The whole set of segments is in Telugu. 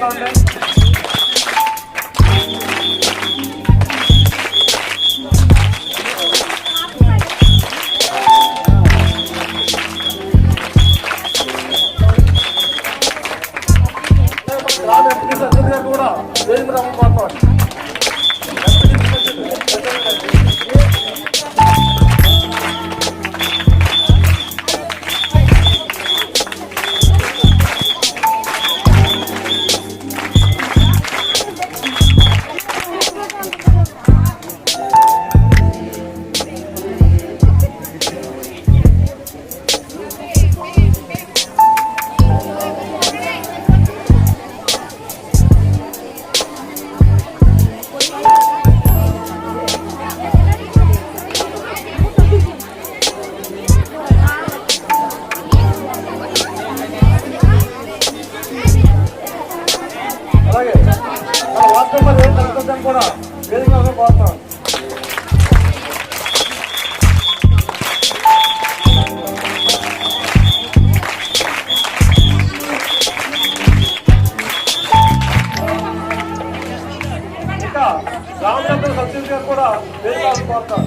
ఉండండి. కూడా వేదిక రమ్మని కూడా వేదికగా పోతాం. ఇంకా రామచంద్ర సత్యం గారు కూడా వేదికగా పోతాం.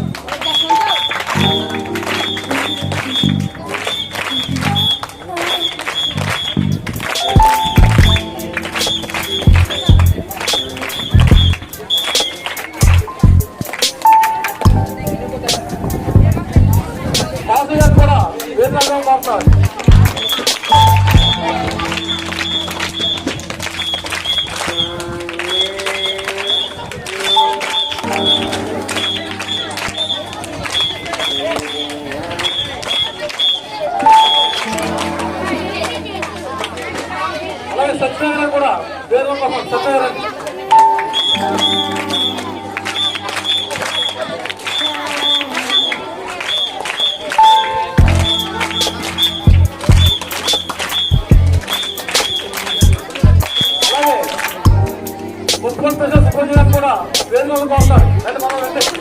అలాగే సత్యనారాయణ కూడా వేరే సత్యనారాయణ మున్సిపల్ స్పెషల్ సూపర్వైజర్ కూడా వేదికగా వస్తారు. అంటే మనం వెంటనే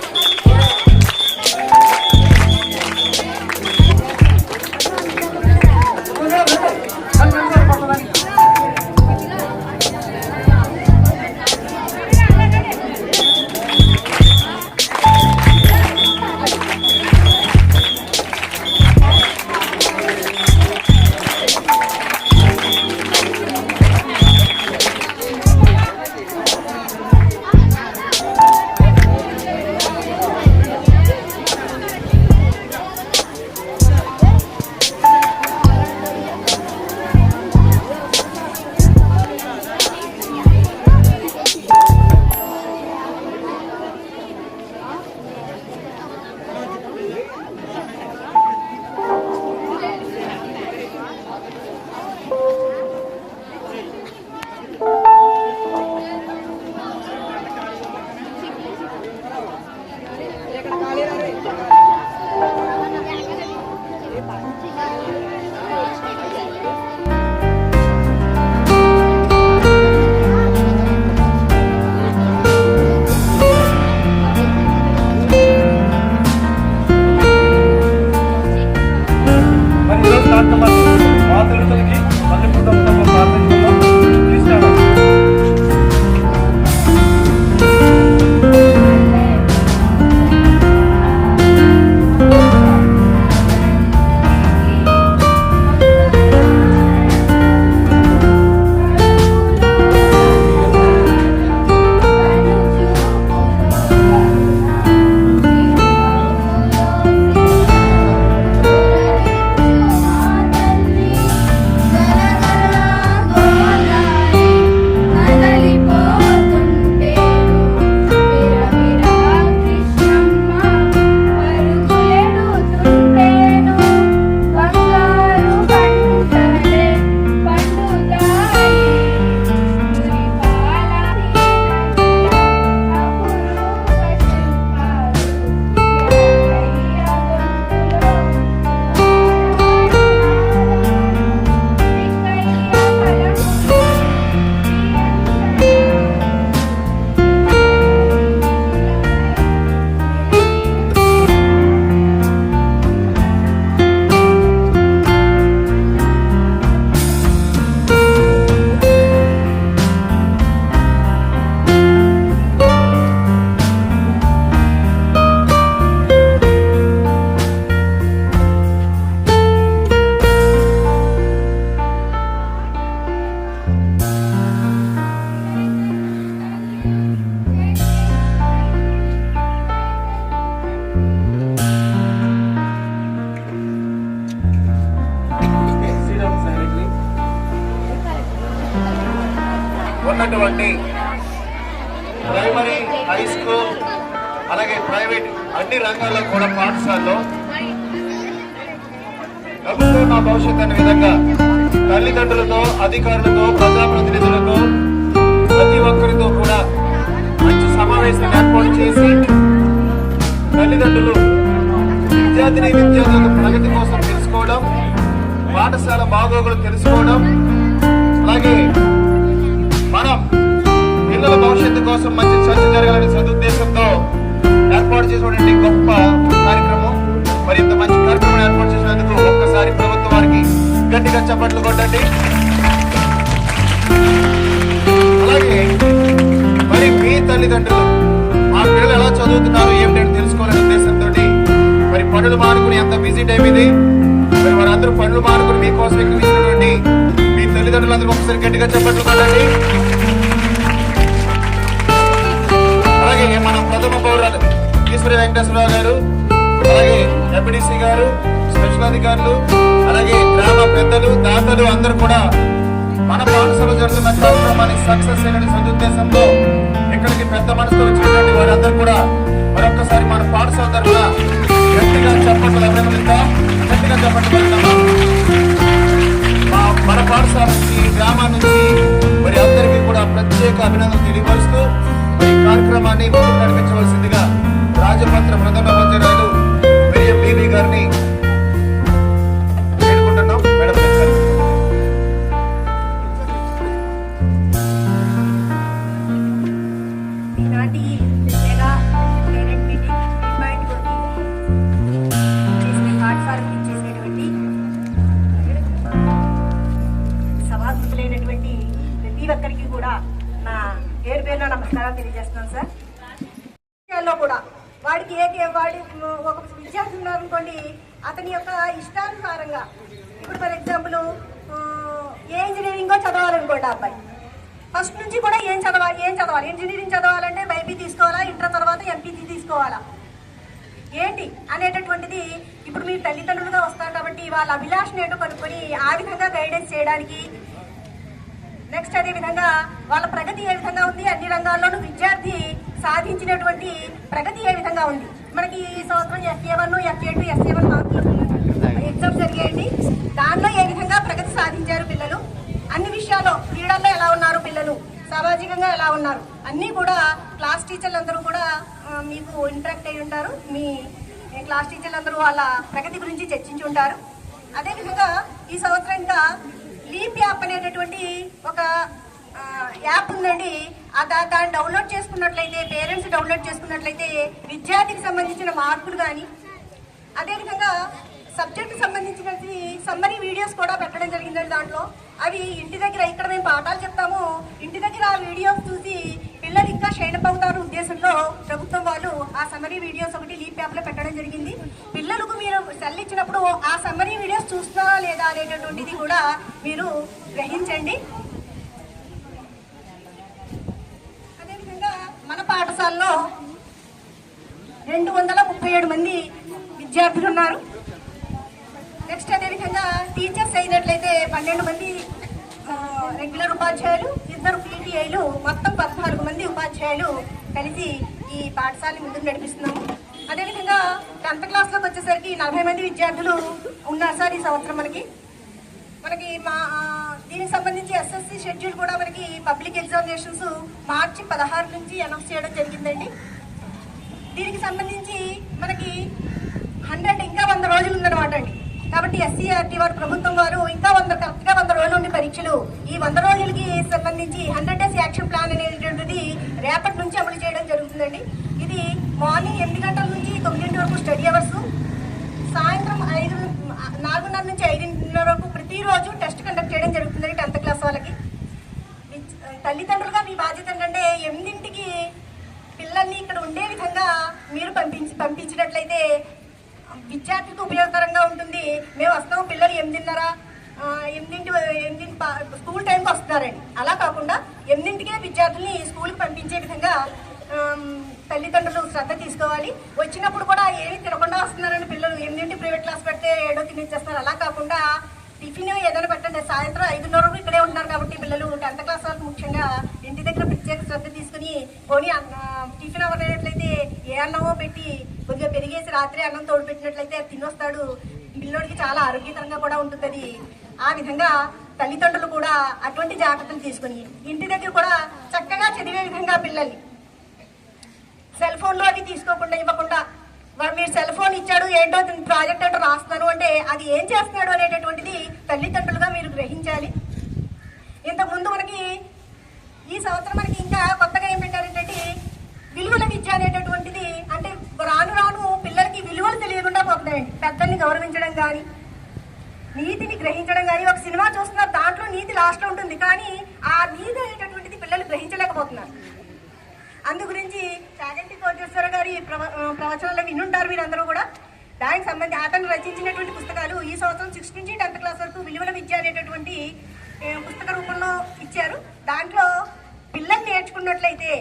ప్రైమరీ, హై స్కూల్, అలాగే ప్రైవేట్ అన్ని రంగాల్లో కూడా పాఠశాలలో ప్రభుత్వం నా భవిష్యత్ అనే విధంగా తల్లిదండ్రులతో, అధికారులతో, ప్రజాప్రతినిధులతో ప్రతి ఒక్కరితో కూడా మంచి సమావేశం ఏర్పాటు చేసి తల్లిదండ్రులు విద్యార్థుల ప్రగతి కోసం తెలుసుకోవడం, పాఠశాల బాగోగులు తెలుసుకోవడం, అలాగే మనం పిల్లల భవిష్యత్తు కోసం మంచి చర్చ జరగాలనే సదుద్దేశంతో ఏర్పాటు చేసినటువంటి గొప్ప కార్యక్రమం. మరి ఇంత మంచి కార్యక్రమం ఏర్పాటు చేసినందుకు ఒక్కసారి ప్రభుత్వం వారికి గట్టిగా చప్పట్లు కొట్టండి. అలాగే మరి మీ తల్లిదండ్రులు మా పిల్లలు ఎలా చదువుతున్నారు ఏమిటని తెలుసుకోవాలనే ఉద్దేశంతో మరి పనులు మానుకుని ఎంత బిజీ టైం ఇది, మరి వారందరూ పనులు మానుకుని మీకోసం ఇక్కడ ఇచ్చినటువంటి మీ తల్లిదండ్రులందరూ ఒకసారి గట్టిగా చప్పట్లు కొట్టండి. అలాగే మన ప్రథమ పౌరులు ఈశ్వరి వెంకటేశ్వరరావు గారు, అలాగే ఎంపీడీసీ గారు, స్పెషల్ అధికారులు, అలాగే గ్రామ పెద్దలు, దాతలు అందరూ కూడా మన పాఠశాలలో జరుగుతున్న కార్యక్రమాన్ని సక్సెస్ అయిన సదుద్దేశంతో ఇక్కడికి పెద్ద మనసుతో వచ్చినటువంటి వారందరూ కూడా మరొక్కసారి మన పాఠశాల తరఫున గట్టిగా చప్పట్లు అభినందిద్దాం. గట్టిగా చప్పట్లు మన పాఠశాల నుంచి, గ్రామం నుంచి మరి అందరికీ కూడా ప్రత్యేక అభినందనలు తెలియపరుస్తూ ఈ కార్యక్రమాన్ని ముందుకు నడిపించవలసిందిగా రాజపత్ర ప్రథమ ఉపాధ్యాయులు మేడం బీబీ గారిని వేడుకుంటున్నాం. మేడం ఈనాటి మెగా పేరెంట్ మీటింగ్ చేసిన ప్లాట్ఫారం ఇచ్చేసినటువంటి సభాసదులైనటువంటి ప్రతి ఒక్కరికి కూడా నా పేరు పేరున నమస్కారాలు తెలియజేస్తున్నాను సార్. విషయాల్లో కూడా వాడికి వాడి ఒక విద్యార్థి ఉన్నారనుకోండి, అతని యొక్క ఇష్టానుసారంగా ఇప్పుడు ఫర్ ఎగ్జాంపుల్ ఏ ఇంజనీరింగో చదవాలనుకోండి, అబ్బాయి ఫస్ట్ నుంచి కూడా ఏం చదవాలి ఇంజనీరింగ్ చదవాలంటే బైపీ తీసుకోవాలా, ఇంటర్ తర్వాత ఎంపీసీ తీసుకోవాలా ఏంటి అనేటటువంటిది ఇప్పుడు మీరు తల్లిదండ్రులుగా వస్తారు కాబట్టి వాళ్ళ అభిలాషను ఏంటో కనుక్కొని ఆ విధంగా గైడెన్స్ చేయడానికి, నెక్స్ట్ అదే విధంగా వాళ్ళ ప్రగతి ఏ విధంగా ఉంది, అన్ని రంగాల్లోనూ విద్యార్థి సాధించినటువంటి ప్రగతి ఏ విధంగా ఉంది. మనకి ఈ సంవత్సరం FA1, FA2, SA1 మార్కులు ఎగ్జామ్స్ జరిగాయండి. దానిలో ఏ విధంగా ప్రగతి సాధించారు పిల్లలు, అన్ని విషయాల్లో క్రీడల్లో ఎలా ఉన్నారు పిల్లలు, సామాజికంగా ఎలా ఉన్నారు, అన్నీ కూడా క్లాస్ టీచర్లు అందరూ కూడా మీకు ఇంటరాక్ట్ అయి ఉంటారు. మీ క్లాస్ టీచర్లు అందరూ వాళ్ళ ప్రగతి గురించి చర్చించి ఉంటారు. అదేవిధంగా ఈ సంవత్సరం ఇంకా లీప్ యాప్ అనేటటువంటి ఒక యాప్ ఉందండి. దాన్ని డౌన్లోడ్ చేసుకున్నట్లయితే, పేరెంట్స్ డౌన్లోడ్ చేసుకున్నట్లయితే విద్యార్థికి సంబంధించిన మార్కులు కానీ, అదేవిధంగా సబ్జెక్ట్ సంబంధించిన సమ్మరీ వీడియోస్ కూడా పెట్టడం జరిగిందండి. దాంట్లో అవి ఇంటి దగ్గర, ఇక్కడ మేము పాఠాలు చెప్తాము, ఇంటి దగ్గర ఆ వీడియోస్ చూసి పిల్లలు ఇంకా షైనప్ అవుతారు ఉద్దేశంతో ప్రభుత్వం వాళ్ళు ఆ సమ్మరీ వీడియోస్ ఒకటి లీప్ యాప్ లో పెట్టడం జరిగింది. పిల్లలకు మీరు సెల్ ఇచ్చినప్పుడు ఆ సమ్మరీ వీడియోస్ చూస్తున్నారా లేదా అనేటటువంటిది కూడా మీరు గ్రహించండి. అదేవిధంగా మన పాఠశాలలో 237 మంది విద్యార్థులు ఉన్నారు. నెక్స్ట్ అదేవిధంగా టీచర్స్ అయినట్లయితే 12 మంది రెగ్యులర్ ఉపాధ్యాయులు, 2 PTIలు, మొత్తం 14 మంది ఉపాధ్యాయులు కలిసి ఈ పాఠశాలని ముందుకు నడిపిస్తున్నాము. అదేవిధంగా 10th క్లాస్లోకి వచ్చేసరికి 40 మంది విద్యార్థులు ఉన్నారు సార్ ఈ సంవత్సరం. మనకి దీనికి సంబంధించి SSC షెడ్యూల్ కూడా మనకి పబ్లిక్ ఎగ్జామినేషన్స్ మార్చి 16 నుంచి అనౌన్స్ చేయడం జరిగిందండి. దీనికి సంబంధించి మనకి 100 రోజులు ఉందన్నమాట అండి. కాబట్టి SCERT వారు, ప్రభుత్వం వారు ఇంకా కరెక్ట్గా 100 రోజులు ఉండి పరీక్షలు, ఈ 100 రోజులకి సంబంధించి 100 డేస్ యాక్షన్ ప్లాన్ అనేటువంటిది రేపటి నుంచి అమలు చేయడం జరుగుతుందండి. ఇది మార్నింగ్ 8 గంటల నుంచి 9 వరకు స్టడీ అవర్స్, సాయంత్రం 4:30 నుంచి 5:30 వరకు ప్రతిరోజు టెస్ట్ కండక్ట్ చేయడం జరుగుతుందండి 10th క్లాస్ వాళ్ళకి. తల్లిదండ్రులుగా మీ బాధ్యత ఏంటంటే 8ంటికి పిల్లల్ని ఇక్కడ ఉండే విధంగా మీరు పంపించినట్లయితే విద్యార్థికి ఉపయోగకరంగా ఉంటుంది. మేము వస్తాము, పిల్లలు 8:30 స్కూల్ టైంకి వస్తున్నారండి. అలా కాకుండా 8ంటికే విద్యార్థుల్ని స్కూల్కి పంపించే విధంగా తల్లిదండ్రులు శ్రద్ధ తీసుకోవాలి. వచ్చినప్పుడు కూడా ఏమి తినకుండా వస్తున్నారని పిల్లలు 8ంటి ప్రైవేట్ క్లాస్ పెడితే 7 తినేసేస్తున్నారు. అలా కాకుండా టిఫిన్ ఏదైనా పెట్టండి. సాయంత్రం 5:30 వరకు ఇక్కడే ఉంటున్నారు కాబట్టి పిల్లలు 10th క్లాస్ వరకు ముఖ్యంగా ఇంటి దగ్గర ప్రత్యేక శ్రద్ధ తీసుకుని పోనీ టిఫిన్ అవ్వనట్లయితే ఏ అన్నమో పెట్టి కొద్దిగా పెరిగేసి రాత్రి అన్నం తోడు పెట్టినట్లయితే తినొస్తాడు. పిల్లోడికి చాలా ఆరోగ్యకరంగా కూడా ఉంటుంది. ఆ విధంగా తల్లిదండ్రులు కూడా అటువంటి జాగ్రత్తలు తీసుకుని ఇంటి దగ్గర కూడా చక్కగా చదివే విధంగా పిల్లల్ని సెల్ ఫోన్లో అవి తీసుకోకుండా ఇవ్వకుండా, మీరు సెల్ ఫోన్ ఇచ్చాడు ఏంటో ప్రాజెక్ట్ ఏంటో రాస్తున్నారు అంటే అది ఏం చేస్తున్నాడు అనేటటువంటిది తల్లిదండ్రులుగా మీరు గ్రహించాలి. ఇంతకుముందు మనకి ఈ సంవత్సరం మనకి ఇంకా కొత్తగా ఏం పెట్టారంటే విలువల విద్య అనేటటువంటిది. అంటే రాను రాను పిల్లలకి విలువలు తెలియకుండా పోతున్నాయండి. పెద్దల్ని గౌరవించడం కానీ, నీతిని గ్రహించడం కానీ. ఒక సినిమా చూస్తున్నారు, దాంట్లో నీతి లాస్ట్లో ఉంటుంది, కానీ ఆ నీతి అనేటటువంటిది పిల్లలు గ్రహించలేకపోతున్నారు. అందు గురించి చాగంటి కోటేశ్వర గారి ప్రవచనాలు వినుంటారు మీరందరూ కూడా. దానికి సంబంధించి అతను రచించినటువంటి పుస్తకాలు ఈ సంవత్సరం 6th నుంచి 10th క్లాస్ వరకు విలువల విద్య అనేటటువంటి పుస్తక రూపంలో ఇచ్చారు. దాంట్లో పిల్లలు నేర్చుకున్నట్లయితే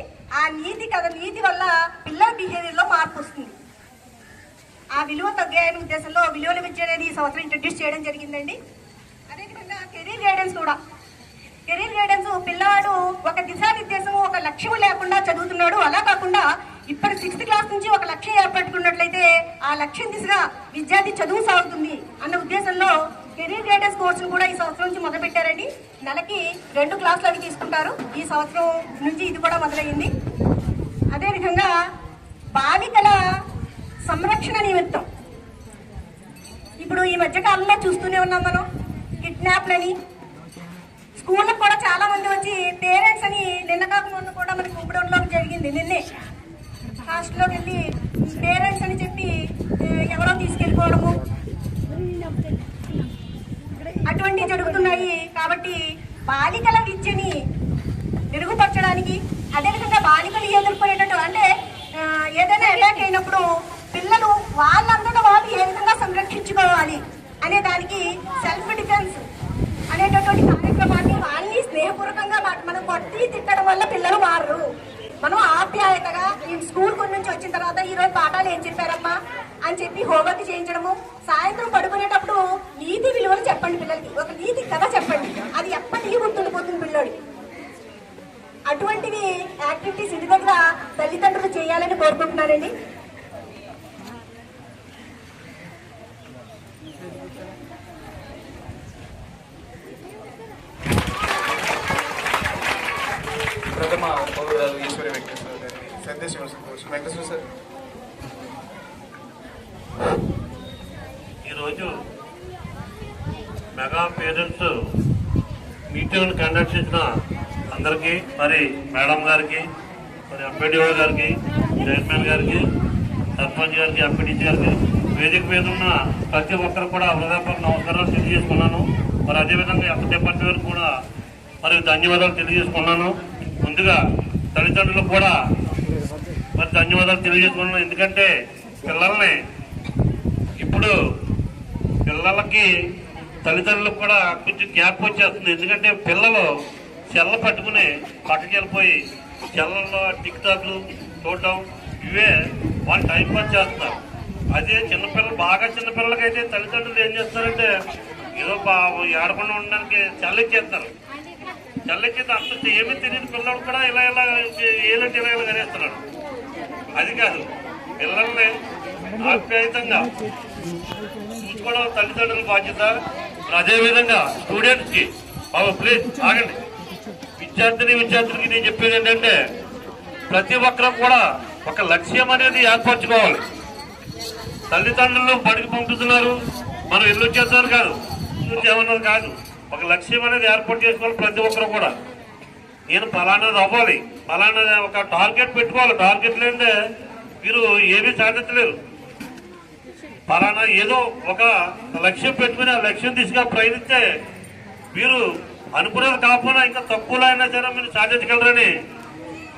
ఆ నీతి వల్ల పిల్లల బిహేవియర్లో మార్పు వస్తుంది. ఆ విలువ తగ్గాయని ఉద్దేశంలో విలువల విద్య అనేది ఈ సంవత్సరం ఇంట్రడ్యూస్ చేయడం జరిగిందండి. అదేవిధంగా కెరీర్ గైడెన్స్ కూడా. కెరీర్ గైడెన్స్ పిల్లవాడు ఒక దిశానిర్దేశం, ఒక లక్ష్యం లేకుండా చదువుతున్నాడు. అలా కాకుండా ఇప్పుడు 6th క్లాస్ నుంచి ఒక లక్ష్యం ఏర్పట్టుకున్నట్లయితే ఆ లక్ష్యం దిశగా విద్యార్థి చదువు సాగుతుంది అన్న ఉద్దేశంలో కెరీర్ గైడెన్స్ కోర్సును కూడా ఈ సంవత్సరం నుంచి మొదలుపెట్టారండి. నెలకి 2 క్లాసులు అవి తీసుకుంటారు. ఈ సంవత్సరం నుంచి ఇది కూడా మొదలైంది. అదేవిధంగా బాలికల సంరక్షణ నిమిత్తం ఇప్పుడు ఈ మధ్యకాలంలో చూస్తూనే ఉన్నాం మనం. కిడ్నాప్లని స్కూళ్ళకు కూడా చాలా మంది వచ్చి పేరెంట్స్ అని నిన్న కాకుండా కూడా మనకి కుప్పడంలో జరిగింది. నిన్నే హాస్టల్లోకి వెళ్ళి పేరెంట్స్ అని చెప్పి ఎవరో తీసుకెళ్ళిపోవడము అటువంటివి జరుగుతున్నాయి. కాబట్టి బాలికల విద్యని మెరుగుపరచడానికి, అదేవిధంగా బాలికలు ఎదుర్కొనేటట్టు అంటే ఏదైనా అటాక్ అయినప్పుడు పిల్లలు వాళ్ళంతటా వాళ్ళు ఏ విధంగా సంరక్షించుకోవాలి అనే దానికి సెల్ఫ్ డిఫెన్స్ అనేటటువంటి కార్యక్రమాన్ని వాళ్ళని స్నేహపూర్వకంగా మనం కొట్టి తిట్టడం వల్ల పిల్లలు మారరు. మనం ఆప్యాయతగా ఈ స్కూల్ నుంచి వచ్చిన తర్వాత ఈరోజు పాఠాలు ఏం చెప్పారమ్మా అని చెప్పి హోంవర్క్ చేయించడము, సాయంత్రం పడుకునేటప్పుడు నీతి విలువలు చెప్పండి పిల్లలకి. ఒక నీతి కథ చెప్పండి, అది ఎప్పటికీ గుర్తుండిపోతుంది పిల్లోడికి. అటువంటివి యాక్టివిటీస్ ఇంటి దగ్గర తల్లిదండ్రులు చేయాలని కోరుకుంటున్నానండి. ప్రథమ పౌరురాలు ఈశ్వరి వెంకటేశ్వర గారిని సందేశం వెంకటేశ్వర సార్. ఈరోజు మెగా పేరెంట్స్ మీటింగ్ కండక్ట్ చేసిన అందరికీ, మరి మేడం గారికి, మరి ఎంపీడీఓ గారికి, చైర్మన్ గారికి, సర్పంచ్ గారికి, ఎంపీడీసీ గారికి, వేదిక మీద ఉన్న ప్రతి ఒక్కరు కూడా హృదయపూర్వక నమస్కారాలు తెలియజేసుకున్నాను. మరి అదేవిధంగా ఎంత డిపార్ట్మెంట్ వరకు కూడా మరి ధన్యవాదాలు తెలియజేసుకున్నాను. ముందుగా తల్లిదండ్రులకు కూడా మరి ధన్యవాదాలు తెలియజేసుకున్నాను. ఎందుకంటే పిల్లల్ని ఇప్పుడు పిల్లలకి తల్లిదండ్రులకు కూడా కొంచెం గ్యాప్ వచ్చేస్తుంది. ఎందుకంటే పిల్లలు సెల్ల పట్టుకుని పక్కకి వెళ్ళిపోయి సెల్లల్లో టిక్టాక్లు చూడటం, ఇవే వాళ్ళు టైం పాస్ చేస్తున్నారు. అదే చిన్నపిల్లలు, బాగా చిన్నపిల్లలకైతే తల్లిదండ్రులు ఏం చేస్తారంటే ఏదో ఆడకుండా ఉండడానికి చెల్లెక్కేస్తారు. చెల్లెక్కితే అంత ఏమీ తెలియని పిల్లలు కూడా ఇలా ఏలంటే ఇలా కనేస్తున్నాడు. అది కాదు, పిల్లల్ని ఆప్యాయంగా చూసుకోవడం తల్లిదండ్రుల బాధ్యత. అదేవిధంగా స్టూడెంట్స్కి బాబు ప్లీజ్ ఆగండి. విద్యార్థులకి నేను చెప్పేది ఏంటంటే ప్రతి ఒక్కరూ కూడా ఒక లక్ష్యం అనేది ఏర్పరచుకోవాలి. తల్లిదండ్రులు బడికి పంపుతున్నారు, మనం ఇల్లు వచ్చేస్తున్నారు కాదు, ఏమన్నది కాదు, ఒక లక్ష్యం అనేది ఏర్పాటు చేసుకోవాలి ప్రతి ఒక్కరు కూడా. నేను ఫలానాది అవ్వాలి, ఫలానా ఒక టార్గెట్ పెట్టుకోవాలి. టార్గెట్ లేదే మీరు ఏమీ సాధించలేరు. ఫలానా ఏదో ఒక లక్ష్యం పెట్టుకుని ఆ లక్ష్యం దిశగా ప్రయత్నిస్తే మీరు అనుకునేది కాకపోయినా ఇంకా తక్కువలో అయినా సరే మీరు సాధించగలరని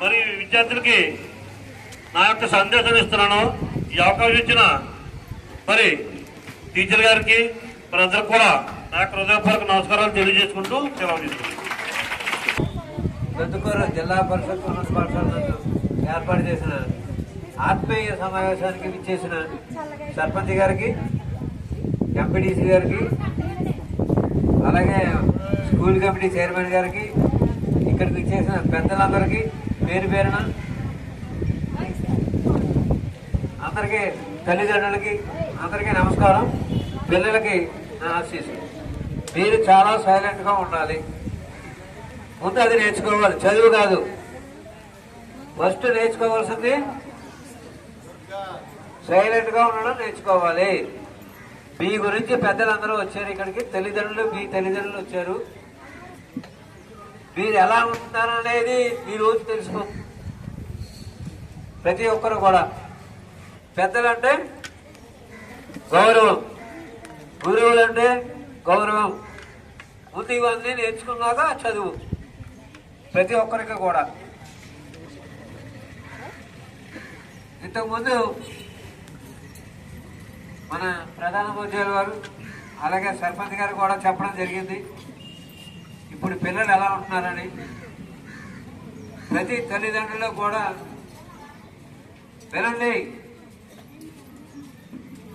మరి విద్యార్థులకి నా యొక్క సందేశం ఇస్తున్నాను. ఈ అవకాశం ఇచ్చిన మరి టీచర్ గారికి మరి అందరికి కూడా నా యొక్క హృదయపూర్వక నమస్కారాలు తెలియజేసుకుంటూ సెలవు తీసుకుంటాను. నందుకూరు జిల్లా పరిషత్ ఉన్నత పాఠశాల ఏర్పాటు చేసిన ఆత్మీయ సమావేశానికి విచ్చేసిన సర్పంచ్ గారికి, ఎంపీడీసీ గారికి, అలాగే స్కూల్ కమిటీ చైర్మన్ గారికి, ఇక్కడికి చేసిన పెద్దలందరికీ పేరు పేరున అందరికీ, తల్లిదండ్రులకి అందరికీ నమస్కారం. పిల్లలకి నా ఆశీస్సులు. మీరు చాలా సైలెంట్గా ఉండాలి. ముందు అది నేర్చుకోవాలి, చదువు కాదు. ఫస్ట్ నేర్చుకోవాల్సింది సైలెంట్గా ఉండడం నేర్చుకోవాలి. మీ గురించి పెద్దలందరూ వచ్చారు ఇక్కడికి, తల్లిదండ్రులు, మీ తల్లిదండ్రులు వచ్చారు. మీరు ఎలా ఉంటారనేది ఈ రోజు తెలుసుకుంది ప్రతి ఒక్కరు కూడా. పెద్దలంటే గౌరవం, గురువులంటే గౌరవం. ముందు ఇవన్నీ నేర్చుకున్నాక చదువు ప్రతి ఒక్కరికి కూడా. ఇంతకుముందు మన ప్రధాన ఉద్యోగులు వారు అలాగే సర్పంచ్ గారు కూడా చెప్పడం జరిగింది ఇప్పుడు పిల్లలు ఎలా ఉంటున్నారని. ప్రతి తల్లిదండ్రులు కూడా వినండి,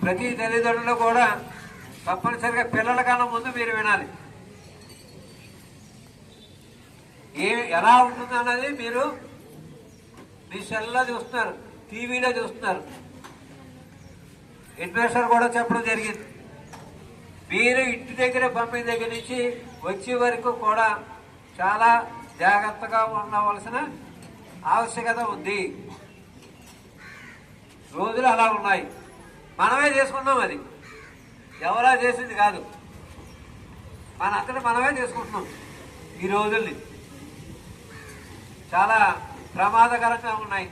ప్రతి తల్లిదండ్రులు కూడా తప్పనిసరిగా పిల్లల కన్నా ముందు మీరు వినాలి. ఎలా ఉంటుంది అన్నది మీరు మీ సెల్లో చూస్తున్నారు, టీవీలో చూస్తున్నారు. ఇన్వెస్టర్ కూడా చెప్పడం జరిగింది. మీరు ఇంటి దగ్గర పంపిన దగ్గర నుంచి వచ్చే వరకు కూడా చాలా జాగ్రత్తగా ఉండవలసిన ఆవశ్యకత ఉంది. రోజులు అలా ఉన్నాయి, మనమే చేసుకున్నాం. అది ఎవరా చేసింది కాదు, మన అంతటా మనమే చేసుకుంటున్నాం. ఈ రోజుల్ని చాలా ప్రమాదకరంగా ఉన్నాయి.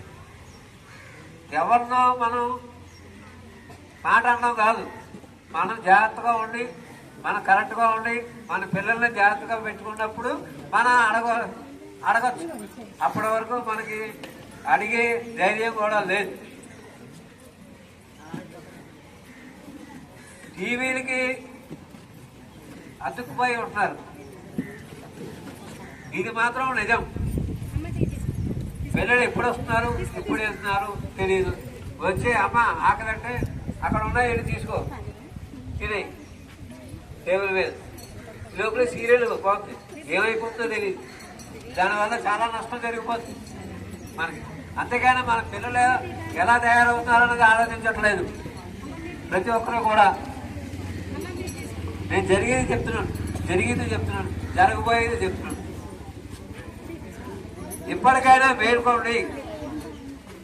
ఎవరినో మనం మాట అనడం కాదు, మనం జాగ్రత్తగా ఉండి, మనం కరెక్ట్గా ఉండి, మన పిల్లల్ని జాగ్రత్తగా పెట్టుకున్నప్పుడు మనం అడగచ్చు. అప్పటి వరకు మనకి అడిగే ధైర్యం కూడా లేదు. టీవీలకి అతుక్కుపోయి ఉంటున్నారు. ఇది మాత్రం నిజం. పిల్లలు ఎప్పుడు వస్తున్నారు, ఎప్పుడు వెళ్తున్నారు తెలియదు. వచ్చి అమ్మ ఆకలంటే అక్కడ ఉన్నాయి, వెళ్ళి తీసుకో, తినే టేబుల్ మీద. లోపల సీరియల్ పోతుంది, ఏమైపోతుందో తెలియదు. దానివల్ల చాలా నష్టం జరిగిపోతుంది మనకి. అంతేగాని మన పిల్లలు ఎలా తయారవుతున్నారన్నది ఆలోచించట్లేదు ప్రతి ఒక్కరు కూడా. నేను జరిగేది చెప్తున్నాను, జరగబోయేది చెప్తున్నాను. ఇప్పటికైనా మేల్కోండి,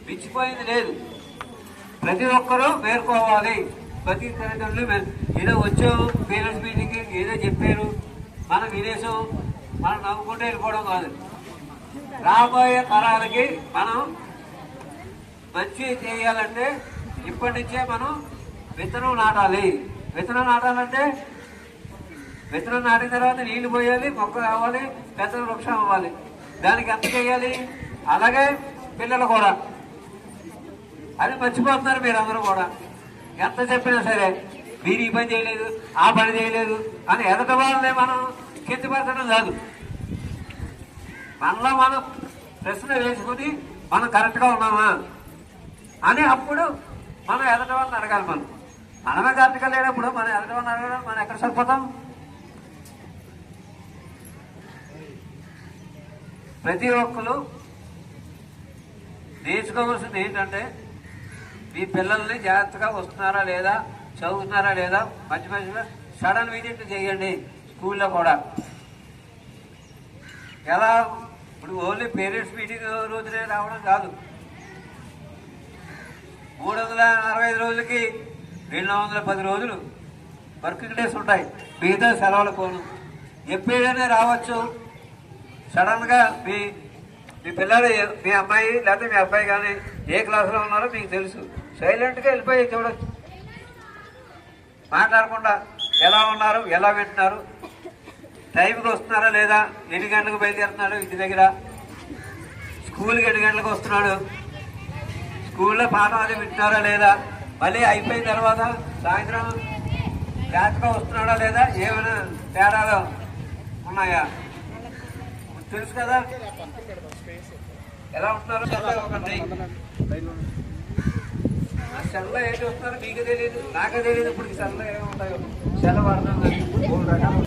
మించిపోయింది లేదు. ప్రతి ఒక్కరూ మేల్కోవాలి. ప్రతి తల్లిదండ్రులు ఏదో వచ్చాము పేరెంట్స్ మీటింగ్కి, ఏదో చెప్పారు మనం వినేసాం, మనం నవ్వుకుంటే వెళ్ళిపోవడం కాదు. రాబోయే తరాలకి మనం మంచి చేయాలంటే ఇప్పటి నుంచే మనం విత్తనం నాటాలి. విత్తనం నాటాలంటే విత్తనం నాటిన తర్వాత నీళ్లు పోయాలి, మొక్క కావాలి, పెద్ద వృక్షం అవ్వాలి. దానికి ఎంత చేయాలి? అలాగే పిల్లలు కూడా అది మర్చిపోతున్నారు మీరందరూ కూడా. ఎంత చెప్పినా సరే మీరు ఈ పని చేయలేదు, ఆ పని చేయలేదు అని ఎదట వాళ్ళనే మనం కిందపరచడం కాదు. మనలో మనం ప్రశ్న వేసుకుని మనం కరెక్ట్గా ఉన్నామా అని అప్పుడు మనం ఎదట వాళ్ళని అడగాలి. మనమే కరెక్ట్గా లేనప్పుడు మనం ఎదట వాళ్ళని అడగడం మనం ఎక్కడ సరిపోతాం? ప్రతి ఒక్కరు నేర్చుకోవాల్సింది ఏంటంటే మీ పిల్లల్ని జాగ్రత్తగా వస్తున్నారా లేదా, చదువుతున్నారా లేదా, మంచి మంచిగా సడన్ విజిట్ చేయండి స్కూల్లో కూడా. ఎలా ఇప్పుడు ఓన్లీ పేరెంట్స్ మీటింగ్ రోజునే రావడం కాదు. 365 రోజులకి 210 రోజులు వర్కింగ్ డేస్ ఉంటాయి, మిగతా సెలవులు పోను. ఎప్పుడైనా రావచ్చు. సడన్గా మీ పిల్లలు, మీ అమ్మాయి లేకపోతే మీ అబ్బాయి కానీ ఏ క్లాసులో ఉన్నారో మీకు తెలుసు, సైలెంట్గా వెళ్ళిపోయి చూడొచ్చు. మాట్లాడకుండా ఎలా ఉన్నారు, ఎలా వింటున్నారు, టైంకి వస్తున్నారా లేదా, ఎన్ని గంటలకు బయలుదేరుతున్నాడు ఇంటి దగ్గర, స్కూల్కి ఎన్ని గంటలకు వస్తున్నాడు, స్కూల్లో పాఠం అది వింటున్నారా లేదా, మళ్ళీ అయిపోయిన తర్వాత సాయంత్రం జాగ్రత్తగా వస్తున్నాడా లేదా, ఏమైనా తేడాలు ఉన్నాయా తెలుసు కదా. ఎలా ఉంటున్నారో ఒకటి సెల్లో ఏంటి వస్తున్నారో మీకు తెలియదు, నాకే తెలియదు. ఇప్పుడు సెల్లో ఏముంటాయో సెల వాడుతున్నాను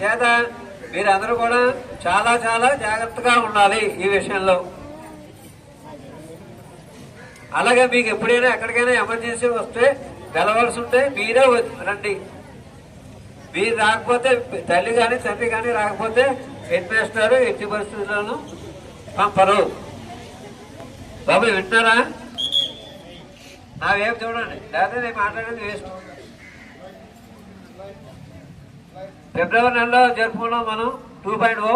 అంచేత మీరందరూ కూడా చాలా చాలా జాగ్రత్తగా ఉండాలి ఈ విషయంలో. అలాగే మీకు ఎప్పుడైనా ఎక్కడికైనా ఎమర్జెన్సీ వస్తే వెళ్ళవలసి ఉంటే మీరే రండి. మీరు రాకపోతే తల్లి కానీ తండ్రి కానీ రాకపోతే హెడ్ మాస్టర్ ఎట్టి పరిస్థితుల్లోనూ పంపరు. బాబు వింటున్నారా? నా వైపు చూడండి, లేకపోతే నేను మాట్లాడేది వేస్ట్. ఫిబ్రవరి నెలలో జరుపుకున్నాం మనం 2.0.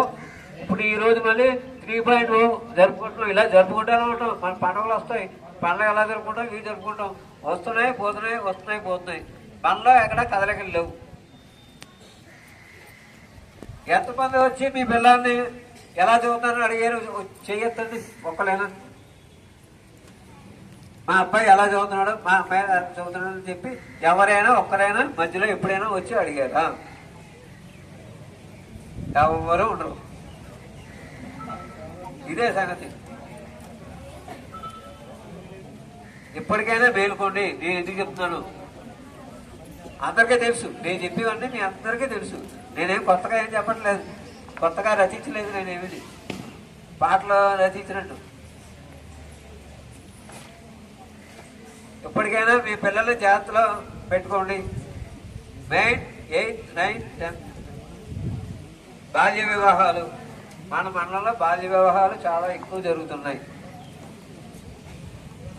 ఇప్పుడు ఈ రోజు మళ్ళీ 3.0 జరుపుకుంటున్నాం. ఇలా జరుపుకుంటూనే ఉంటాం. మన పండుగలు వస్తాయి, పండుగ ఎలా జరుపుకుంటాం ఇవి జరుపుకుంటాం. వస్తున్నాయి పోతున్నాయి, వస్తున్నాయి పోతున్నాయి. మనలో ఎక్కడ కదలికలు లేవు. ఎంతమంది వచ్చి మీ పిల్లల్ని ఎలా చదువుతారని అడిగారు? చెయ్యొద్దండి ఒక్కలేనా. మా అబ్బాయి ఎలా చదువుతున్నాడు, మా అమ్మాయి ఎలా చదువుతున్నాడు అని చెప్పి ఎవరైనా ఒక్కరైనా మధ్యలో ఎప్పుడైనా వచ్చి అడిగారా? ఎవరు ఉండరు. ఇదే సంగతి. ఇప్పటికైనా మేలుకోండి. నేను ఎందుకు చెప్తున్నాను అందరికీ తెలుసు. నేను చెప్పేవన్నీ మీ అందరికీ తెలుసు. నేనేం కొత్తగా ఏం చెప్పట్లేదు, కొత్తగా రచించలేదు. నేనేమిటి పాటలు రచించినట్టు. ఇప్పటికైనా మీ పిల్లల్ని జాగ్రత్తలో పెట్టుకోండి. 9, 8, 9, 10 బాల్య వివాహాలు. మన మండలంలో బాల్య వివాహాలు చాలా ఎక్కువ జరుగుతున్నాయి.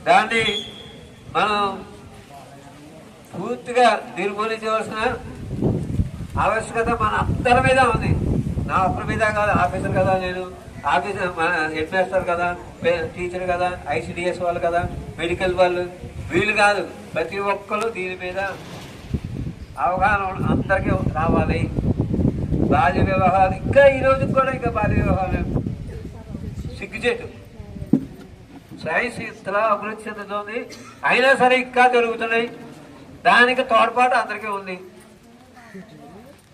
దాన్ని మనం పూర్తిగా నిర్మూలించవలసిన ఆవశ్యకత మన అందరి మీద ఉంది. నా ఒక్కరి మీద కాదు. ఆఫీసర్ కదా నేను, ఆఫీసర్ హెడ్ మాస్టర్ కదా, టీచర్ కదా, ICDS వాళ్ళు కదా, మెడికల్ వాళ్ళు, వీళ్ళు కాదు. ప్రతి ఒక్కరు దీని మీద అవగాహన అందరికీ రావాలి. బాల్య వివాహాలు ఇంకా ఈ రోజు కూడా ఇంకా బాల్య వివాహాలు సిగ్గుచేటు. సైన్స్ ఇంతలా అభివృద్ధి చెందుతుంది, అయినా సరే ఇంకా జరుగుతున్నాయి. దానికి తోడ్పాటు అందరికీ ఉంది.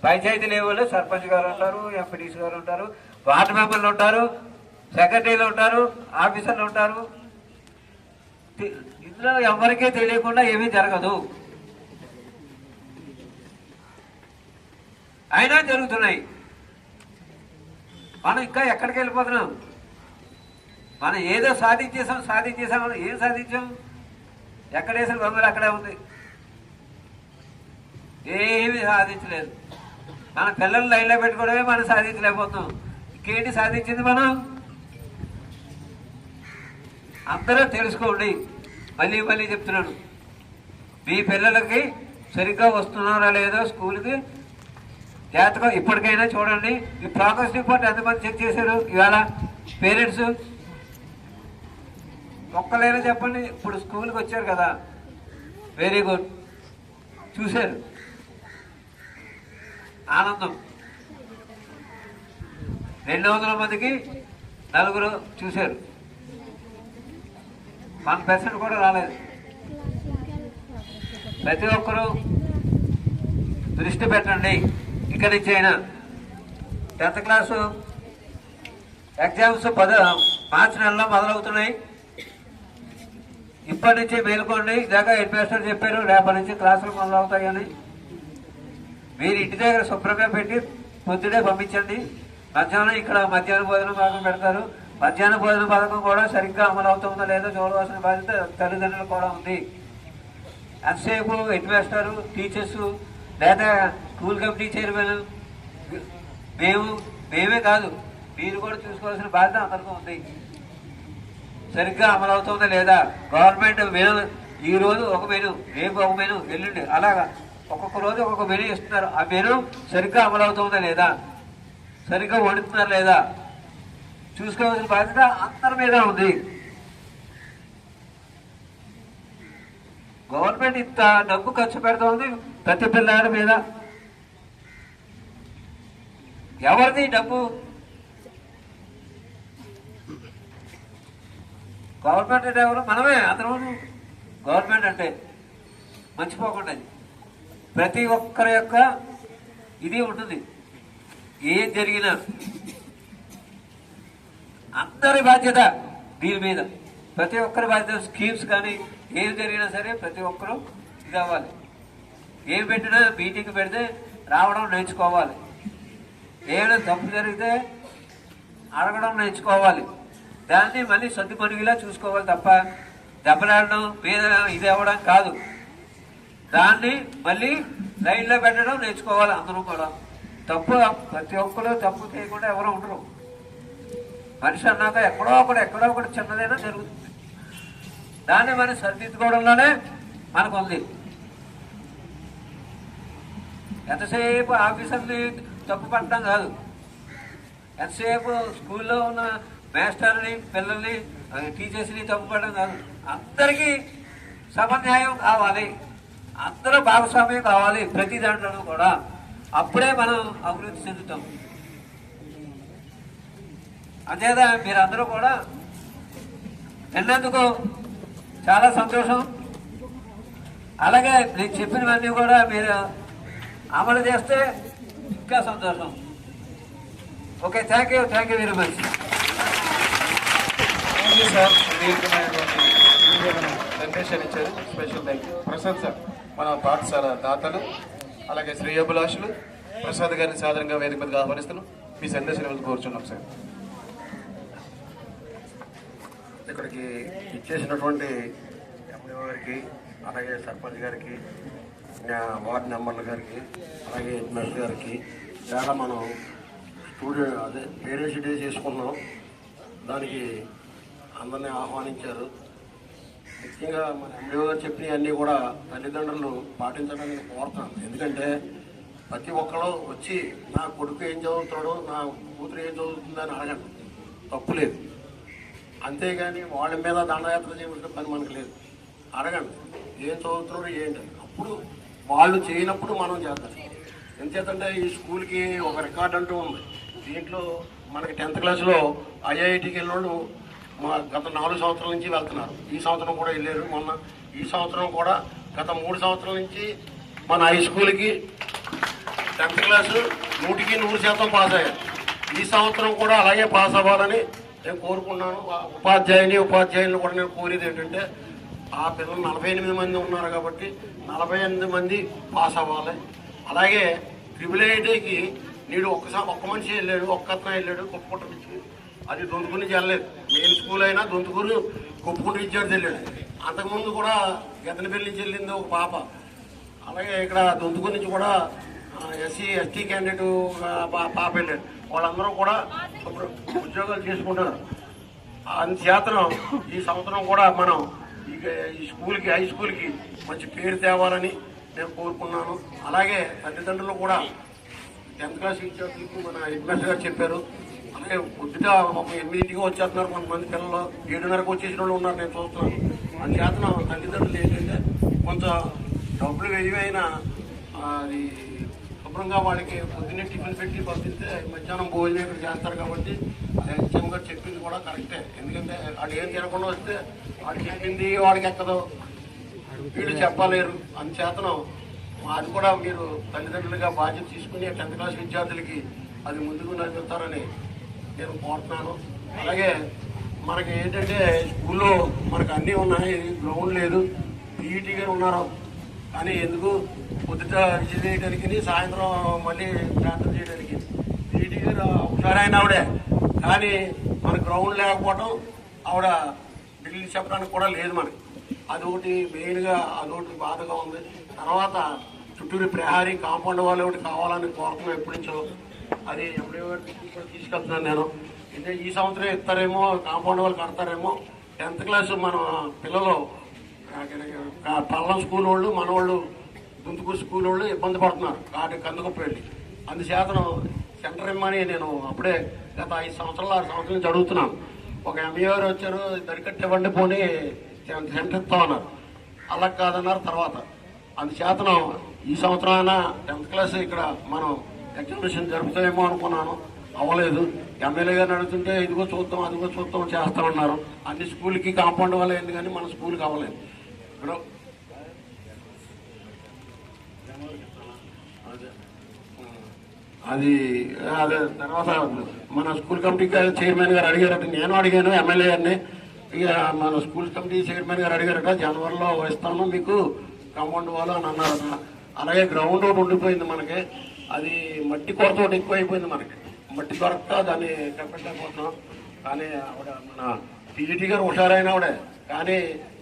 పంచాయతీ లెవెల్లో సర్పంచ్ గారు ఉంటారు, ఎంపీటీసీ గారు ఉంటారు, వార్డు మెంబర్లు ఉంటారు, సెక్రటరీలు ఉంటారు, ఆఫీసర్లు ఉంటారు. ఇందులో ఎవరికీ తెలియకుండా ఏమీ జరగదు. అయినా జరుగుతున్నాయి. మనం ఇంకా ఎక్కడికి వెళ్ళిపోతున్నాం? మనం ఏదో సాధించేసాం. ఏం సాధించాం? ఎక్కడేసిన బొమ్మలు అక్కడే ఉంది. ఏమీ సాధించలేదు. మన పిల్లలు లైన్లో పెట్టుకోవడమే మనం సాధించలేకపోతున్నాం. ఇంకేంటి సాధించింది మనం? అందరూ తెలుసుకోండి. మళ్ళీ మళ్ళీ చెప్తున్నాను, మీ పిల్లలకి సరిగ్గా వస్తున్నారా లేదో స్కూల్కి జాగ్రత్తగా ఇప్పటికైనా చూడండి. ఈ ప్రోగ్రెస్ రిపోర్ట్ ఎంతమంది చెక్ చేశారు ఇవాళ? పేరెంట్స్ ఒక్కలైనా చెప్పండి. ఇప్పుడు స్కూల్కి వచ్చారు కదా, వెరీ గుడ్, చూశారు, ఆనందం. 200 మందికి 4 చూశారు. 1% కూడా రాలేదు. ప్రతి ఒక్కరూ దృష్టి పెట్టండి. ఇక్కడి నుంచి అయినా 10th క్లాసు ఎగ్జామ్స్ మార్చి నెలలో మొదలవుతున్నాయి. ఇప్పటి నుంచి మేలుకోండి. ఇదాకా హెడ్ మాస్టర్ చెప్పారు రేపటి నుంచి క్లాసులు మొదలవుతాయని. మీరు ఇంటి దగ్గర శుభ్రంగా పెట్టి పొద్దుడే పంపించండి. మధ్యాహ్నం ఇక్కడ మధ్యాహ్న భోజనం పథకం పెడతారు. మధ్యాహ్న భోజన పథకం కూడా సరిగ్గా అమలు అవుతుందో లేదో చూడవలసిన బాధ్యత తల్లిదండ్రులు కూడా ఉంది. ఎంతసేపు హెడ్ మాస్టరు, టీచర్స్ లేదా స్కూల్ కమిటీ చైర్మన్ మేమే కాదు, మీరు కూడా చూసుకోవాల్సిన బాధ్యత అందరికీ ఉంది. సరిగ్గా అమలు అవుతుందా లేదా? గవర్నమెంట్ మెను ఈ రోజు ఒక మెను, రేపు ఒక మెను, ఎల్లుండి అలాగా ఒక్కొక్క రోజు ఒక్కొక్క మెను ఇస్తున్నారు. ఆ మెను సరిగ్గా అమలు అవుతుందా లేదా, సరిగ్గా వండుతున్నారు లేదా చూసుకోవాల్సిన బాధ్యత అందరి మీద ఉంది. గవర్నమెంట్ ఇంత డబ్బు ఖర్చు పెడుతోంది ప్రతి పిల్లాడి మీద. ఎవరిది డబ్బు? గవర్నమెంట్ అంటే ఎవరు? మనమే అందరం. గవర్నమెంట్ అంటే మర్చిపోకుండా ప్రతి ఒక్కరి యొక్క ఇది ఉంటుంది. ఏం జరిగినా అందరి బాధ్యత దీని మీద. ప్రతి ఒక్కరి బాధ్యత. స్కీమ్స్ కానీ ఏం జరిగినా సరే ప్రతి ఒక్కరూ ఇది అవ్వాలి. ఏం పెట్టినా మీటింగ్ పెడితే రావడం నేర్చుకోవాలి. ఏమైనా తప్పు జరిగితే అడగడం నేర్చుకోవాలి, దాన్ని మళ్ళీ సర్దుమణిగిలా చూసుకోవాలి తప్ప దెబ్బలాడడం మీద ఇది అవ్వడం కాదు. దాన్ని మళ్ళీ లైన్లో పెట్టడం నేర్చుకోవాలి అందరూ కూడా. తప్పు ప్రతి ఒక్కరు తప్పు చేయకుండా ఎవరు ఉండరు. మనిషి అన్నాక ఎక్కడో ఒకటి చిన్నదైనా జరుగుతుంది. దాన్ని మనం సరిదిద్దుకోవడంలోనే మనకు ఉంది. ఎంతసేపు ఆఫీసర్ని తప్పు పట్టడం కాదు, ఎంతసేపు స్కూల్లో ఉన్న మాస్టర్ని పిల్లల్ని టీచర్స్ని తప్పు పట్టడం కాదు. అందరికీ సమన్యాయం కావాలి, అందరూ భాగస్వామ్యం కావాలి ప్రతి దాంట్లోనూ కూడా. అప్పుడే మనం అభివృద్ధి చెందుతాం. అంతేదా మీరందరూ కూడా విన్నందుకు చాలా సంతోషం. అలాగే నేను చెప్పినవన్నీ కూడా మీరు అమలు చేస్తే ఇంకా సంతోషం. Okay, thank you very much. Sir generation ఇచ్చారు. Special thank you. Prasad sir మన పాఠశాల దాతలు అలాగే శ్రేయోభిలాషులు ప్రసాద్ గారిని సాధారణంగా వేదిక మీదగా ఆహ్వానిస్తున్నాం. మీ సందేశం కోరుచున్నాం సార్. ఇక్కడికి ఇచ్చేసినటువంటి ఎంపీఓ గారికి అలాగే సర్పంచ్ గారికి వార్డు మెంబర్ల గారికి అలాగే హెడ్ గారికి చాలా మనం పేరెంట్స్ డే చేసుకున్నాం. దానికి అందరినీ ఆహ్వానించారు. ముఖ్యంగా మన ఎంపీఓ గారు చెప్పినవన్నీ కూడా తల్లిదండ్రులు పాటించడానికి కోరుతాను. ఎందుకంటే ప్రతి ఒక్కరు వచ్చి నా కొడుకు ఏం చదువుతాడో నా కూతురు ఏం చదువుతుందని అడగండి, తప్పు లేదు. అంతేగాని వాళ్ళ మీద దండయాత్ర చేయవలసిన పని మనకు లేదు. అడగండి ఏం చదువుతున్నారు ఏంటని. అప్పుడు వాళ్ళు చేయనప్పుడు మనం చేద్దాం. ఎందుచేతంటే ఈ స్కూల్కి ఒక రికార్డ్ అంటూ ఉంది. దీంట్లో మనకి 10th క్లాస్లో ఐఐటికి వెళ్ళిన వాళ్ళు గత 4 సంవత్సరాల నుంచి వెళ్తున్నారు. ఈ సంవత్సరం కూడా వెళ్ళారు. ఈ సంవత్సరం కూడా గత 3 సంవత్సరాల నుంచి మన హై స్కూల్కి 10th క్లాసు 100కి 100% పాస్ అయ్యారు. ఈ సంవత్సరం కూడా అలాగే పాస్ అవ్వాలని నేను కోరుకున్నాను. ఉపాధ్యాయులను కూడా నేను కోరేది ఏంటంటే ఆ పిల్లలు 48 మంది ఉన్నారు కాబట్టి 48 మంది పాస్ అవ్వాలి. అలాగే ట్రిపుల్-ఐటీకి నీడు ఒక్క మనిషి వెళ్ళాడు, ఒక్కతనే వెళ్ళాడు కుప్పకుంట నుంచి. అది దొంతుకూరు నుంచి వెళ్ళలేదు. మెయిన్ స్కూల్ అయినా దొంతుకూరు కుప్పకుంట విద్యార్థి వెళ్ళాడు. అంతకుముందు కూడా గెతనపల్లి నుంచి వెళ్ళింది ఒక పాప. అలాగే ఇక్కడ దొంతుకూరు నుంచి కూడా SC/ST క్యాండిడేట్ పాప వెళ్ళాడు. వాళ్ళందరూ కూడా ఉద్యోగాలు చేసుకుంటున్నారు. అందుచేతనం ఈ సంవత్సరం కూడా మనం ఈ స్కూల్కి హై స్కూల్కి మంచి పేరు తేవాలని నేను కోరుకున్నాను. అలాగే తల్లిదండ్రులు కూడా 10th క్లాస్ విద్యార్థులకు మన హెడ్ మాస్టర్ గారు చెప్పారు. అలాగే పొద్దుట 8ంటికి వచ్చేస్తున్నారు కొంతమంది పిల్లలు, 7:30కి వచ్చేసిన వాళ్ళు ఉన్నారు, నేను చూస్తున్నాను. అందుచేతనం తల్లిదండ్రులు ఏంటంటే కొంత డబ్బులు వెయ్యైనా అది శుభ్రంగా వాళ్ళకి పొద్దున్నే టిఫిన్ పెట్టి పంపిస్తే మధ్యాహ్నం భోజనం ఇక్కడ చేస్తారు. కాబట్టి హెచ్ఎం గారు చెప్పింది కూడా కరెక్టే. ఎందుకంటే వాడు ఏం తినకుండా వస్తే వాడు చెప్పింది వాడికి ఎక్కదో, వీళ్ళు చెప్పలేరు. అందుచేతనం అది కూడా మీరు తల్లిదండ్రులుగా బాధ్యత తీసుకుని 10th క్లాస్ విద్యార్థులకి అది ముందుకు నడుపుతారని నేను కోరుతున్నాను. అలాగే మనకి ఏంటంటే స్కూల్లో మనకు అన్నీ ఉన్నాయి, గ్రౌండ్ లేదు, పీఈటీ గారు ఉన్నారు. కానీ ఎందుకు పొద్దుట విజిట్ చేయడానికి సాయంత్రం మళ్ళీ ప్రార్థన చేయడానికి పీఈటీ గారు ఒకసారి అయినా ఆవిడే. కానీ మన గ్రౌండ్ లేకపోవడం ఆవిడ ఢిల్లీ చెప్పడానికి కూడా లేదు మనకి. అదొకటి మెయిన్గా అదొకటి బాధగా ఉంది. తర్వాత చుట్టూరు ప్రహారీ కాంపౌండ్ వాళ్ళు ఒకటి కావాలని కోరుతున్నాం ఎప్పటి నుంచో. అది ఎప్పుడో తీసుకెళ్తున్నాను నేను. అంటే ఈ సంవత్సరం ఇస్తారేమో, కాంపౌండ్ వాళ్ళు కడతారేమో. 10th క్లాస్ మన పిల్లలు పల్లం స్కూల్ వాళ్ళు మన వాళ్ళు దుంతుకూరు స్కూల్ వాళ్ళు ఇబ్బంది పడుతున్నారు కందుకప్ప వెళ్ళి. అందుచేతను సెంటర్ ఇమ్మని నేను అప్పుడే గత 5 సంవత్సరాలు 6 సంవత్సరాల నుంచి అడుగుతున్నాను. ఒక ఎంఈ గారు వచ్చారు, దరికట్టి ఇవ్వండి పోనీ సెంటర్ ఇస్తా ఉన్నారు. అలా కాదన్నారు తర్వాత. అందుచేతనం ఈ సంవత్సరం అయినా 10th క్లాస్ ఇక్కడ మనం ఎగ్జామినేషన్ జరుపుతామేమో అనుకున్నాను, అవ్వలేదు. ఎమ్మెల్యే గారిని అడుగుతుంటే ఇదిగో చూద్దాం అదిగో చూద్దాం చేస్తామన్నారు. అన్ని స్కూల్కి కాంపౌండ్ వల్ల అయింది కానీ మన స్కూల్కి అవ్వలేదు. ఇప్పుడు అది అదే తర్వాత మన స్కూల్ కమిటీ చైర్మన్ గారు అడిగారట, నేను అడిగాను ఎమ్మెల్యే గారిని. ఇక మన స్కూల్ కమిటీ చైర్మన్ గారు అడిగారట, జనవరిలో ఇస్తాము మీకు కాంపౌండ్ వాళ్ళు అని అన్నారట. అలాగే గ్రౌండ్ ఒకటి ఉండిపోయింది మనకి. అది మట్టి కొరత ఎక్కువ అయిపోయింది మనకి. మట్టి దొరక్క దాన్ని కప్పెట్టకపోతున్నాం. కానీ ఆవిడ మన టీజీటీ గారు హుషారైన ఆవిడే, కానీ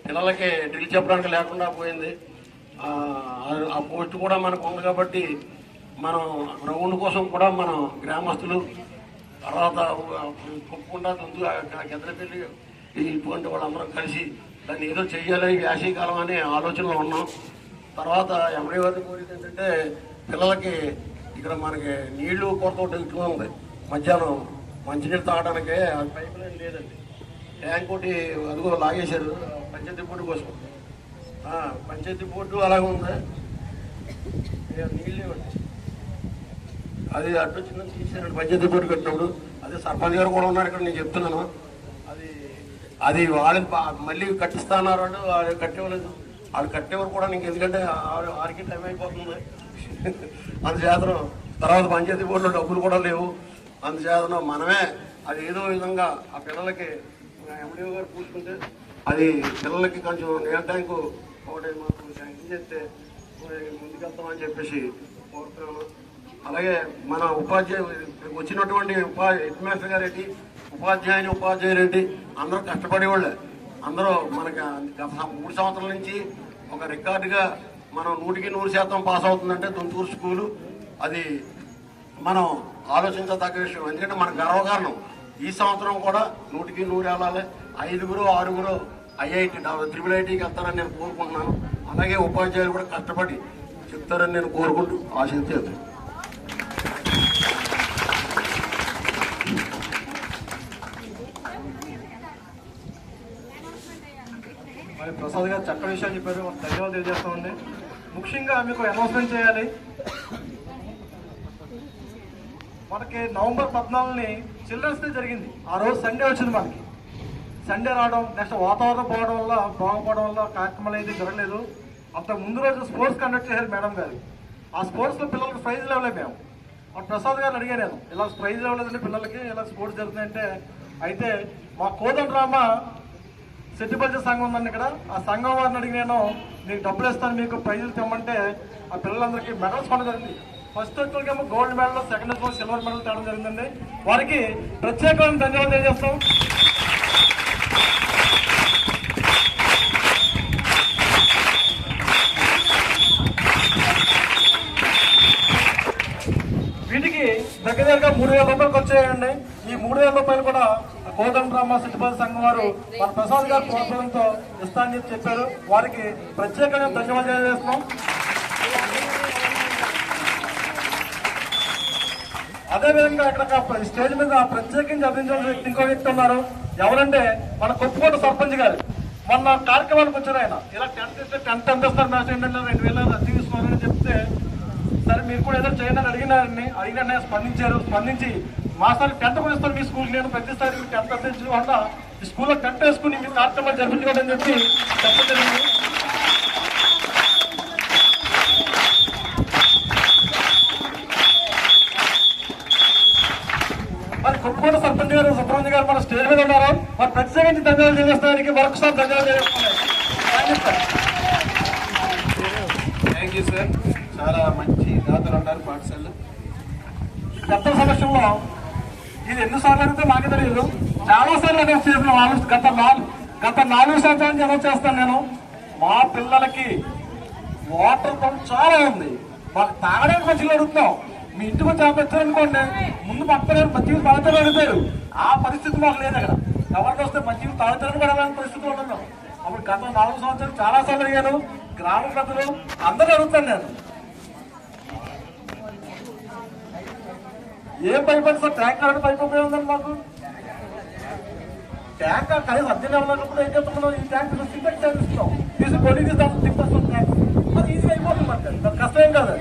పిల్లలకి డ్రిల్ చెప్పడానికి లేకుండా పోయింది. ఆ పోస్ట్ కూడా మనకు ఉంది కాబట్టి మనం గ్రౌండ్ కోసం కూడా మనం గ్రామస్తులు తర్వాత కుప్పకుండా గెదలపల్లి ఇటువంటి వాళ్ళందరం కలిసి దాన్ని ఏదో చెయ్యాలి వేసవికాలం అనే ఆలోచనలో ఉన్నాం. తర్వాత ఎంఐ వారిని కోరిక ఏంటంటే పిల్లలకి ఇక్కడ మనకి నీళ్లు కొరత ఎక్కువ ఉంది. మధ్యాహ్నం మంచినీళ్ళు తాగడానికి పైప్ లైన్ లేదండి. ట్యాంక్ ఒకటి అదిగో లాగేశారు పంచాయతీ బోర్డు కోసం. పంచాయతీ బోర్డు అలాగే ఉంది, నీళ్ళు ఇవ్వండి. అది అడ్డు చిన్న తీసారండి పంచాయతీ బోర్డు కట్టినప్పుడు. అదే సర్పంచ్ గారు కూడా ఉన్నారు ఇక్కడ, నేను చెప్తున్నాను. అది వాళ్ళు మళ్ళీ కట్టిస్తున్నారు అంటే వాళ్ళు కట్టేవాళ్ళు, వాళ్ళు కట్టేవారు కూడా నీకు, ఎందుకంటే వారికి టైం అయిపోతుంది. అందుచేతను తర్వాత పంచాయతీ బోర్డులో డబ్బులు కూడా లేవు. అందుచేతను మనమే అది ఏదో విధంగా ఆ పిల్లలకి ఎండిఓ గారు పూసుకుంటే అది పిల్లలకి కొంచెం నీళ్ళ ట్యాంకు ఒకటి మాత్రం శాంక్షన్ చేస్తే ముందుకెళ్తామని చెప్పేసి కోరుతున్నాను. అలాగే మన వచ్చినటువంటి హెడ్ మాస్టర్ గారేంటి, ఉపాధ్యాయులేంటి అందరూ కష్టపడేవాళ్ళే. అందరూ మనకి గత 3 సంవత్సరాల నుంచి ఒక రికార్డుగా మనం 100% పాస్ అవుతుందంటే దొంతూరు స్కూలు. అది మనం ఆలోచించదగ్గ విషయం. ఎందుకంటే మన గర్వకారణం ఈ సంవత్సరం కూడా 100కి 100 వెళ్ళాలి. 5గురు 6గురు IIT IITకి వెళ్తారని నేను కోరుకుంటున్నాను. అలాగే ఉపాధ్యాయులు కూడా కష్టపడి చెప్తారని నేను కోరుకుంటూ ఆశించాను. మరి ప్రసాద్ గారు చక్కటి విషయాలు చెప్పారు, ధన్యవాదాలు తెలియజేస్తామండి. ముఖ్యంగా మీకు అనౌన్స్మెంట్ చేయాలి. మనకి నవంబర్ 14ని చిల్డ్రన్స్ డే జరిగింది. ఆ రోజు సండే వచ్చింది. మనకి సండే రావడం, నెక్స్ట్ వాతావరణం బాగుపోవడం వల్ల కార్యక్రమాలు అయితే జరగలేదు. అంత ముందు రోజు స్పోర్ట్స్ కండక్ట్ చేశారు మేడం గారు. ఆ స్పోర్ట్స్లో పిల్లలకి ప్రైజ్ లెవెలే మేము. ప్రసాద్ గారిని అడిగాను నేను, ఇలా ప్రైజ్ లెవెల్ పిల్లలకి ఇలా స్పోర్ట్స్ జరుగుతుందంటే, అయితే మా కోదండరామ సెట్టిపల్లి సంఘం ఉందండి ఇక్కడ, ఆ సంఘం వారిని అడిగి నేను మీకు డబ్బులు ఇస్తాను, మీకు ప్రైజులు తెమ్మంటే ఆ పిల్లలందరికీ మెడల్స్ కొనడం జరిగింది. ఫస్ట్ వచ్చేకేమో గోల్డ్ మెడల్, సెకండ్ వచ్చి సిల్వర్ మెడల్ తేవడం జరిగిందండి. వారికి ప్రత్యేకమైన ధన్యవాదాలు తెలియజేస్తాం. వీటికి దగ్గరగా 3,000 రూపాయలు వచ్చాయండి. ఈ 3,000 రూపాయలు కూడా కోదండరామ సెట్టిపల్లి సంఘం వారు మన ప్రసాద్ గారి ప్రోత్సాహంతో ఇస్తానని చెప్పారు. వారికి ప్రత్యేకంగా ధన్యవాదాలు తెలియజేస్తున్నాం. అదేవిధంగా ఇక్కడ స్టేజ్ మీద ప్రత్యేకంగా అభినందించాల్సిన వ్యక్తి ఇంకో వ్యక్తి ఉన్నారు. ఎవరంటే మన కొప్పుకోట సర్పంచ్ గారు. మొన్న కార్యక్రమానికి వచ్చారు ఆయన. ఇలా టెంట్ ఇస్తే టెంట్ ఎంత ఇస్తారు మ్యాచ్ ఏంటంటే 2,000 అద్దె తీసుకోవాలని చెప్తే, సరే మీరు కూడా ఏదో చేయండి అడిగిన స్పందించి మాస్టర్ టెంట్ కూడా ఇస్తారు మీ స్కూల్కి, నేను ప్రతిసారి మీరు టెంట్ అందించడం వల్ల ఈ స్కూల్లో టెంట్ వేసుకుని మీరు కార్యక్రమాలు జరిపించుకోవడం అని చెప్పి చెప్పడం జరిగింది. మరి కొప్పుకోట సర్పంచ్ గారు సుబ్రహ్మణ్య గారు మన స్టేజ్ మీద ఉన్నారు. మరి ప్రత్యేకించి ధన్యవాదాలు తెలియజేస్తానికి మరొకసారి ధన్యవాదాలు తెలియజేస్తున్నాయి. Thank you sir. చాలా మంచి దాతలు ఉన్నారు పాఠశాలలో. గత సంవత్సరంలో ఇది ఎన్నిసార్లు అడిగితే మాకే తెలియదు, చాలా సార్లు అనౌన్స్ చేసిన గత 4 సంవత్సరాల నుంచి అనౌన్స్ చేస్తాను నేను. మా పిల్లలకి వాటర్ పంప్ చాలా ఉంది, మాకు తాగడానికి మంచిగా అడుగుతున్నాం. మీ ఇంటికి వచ్చి ఆపచ్చారనుకోండి, ముందు పక్కన మంచిగా తాగుతారు అడుగుతారు. ఆ పరిస్థితి మాకు లేదు. అక్కడ ఎవరికి వస్తే మంచిగా తాగుతారని కూడా అలాంటి పరిస్థితులు ఉన్నాం. అప్పుడు గత 4 సంవత్సరాలు చాలా సార్లు అడిగాను. గ్రామ ప్రజలు అందరూ అడుగుతాను నేను, ఏం పైపు సార్ ట్యాంక్ కాబట్టి పైపు ఉపయోగం మాకు. ట్యాంక్ కలిసి అద్దె ఉన్నప్పుడు ఏం చెప్తున్నాం, ఈ ట్యాంక్ సింటెక్స్ ట్యాంక్ ఇస్తున్నాం, తీసి పొడి తీసి తిప్పేస్తాం ట్యాంక్. అది ఈజీగా అయిపోతుంది అంటే దాని కష్టం ఏం కాదు.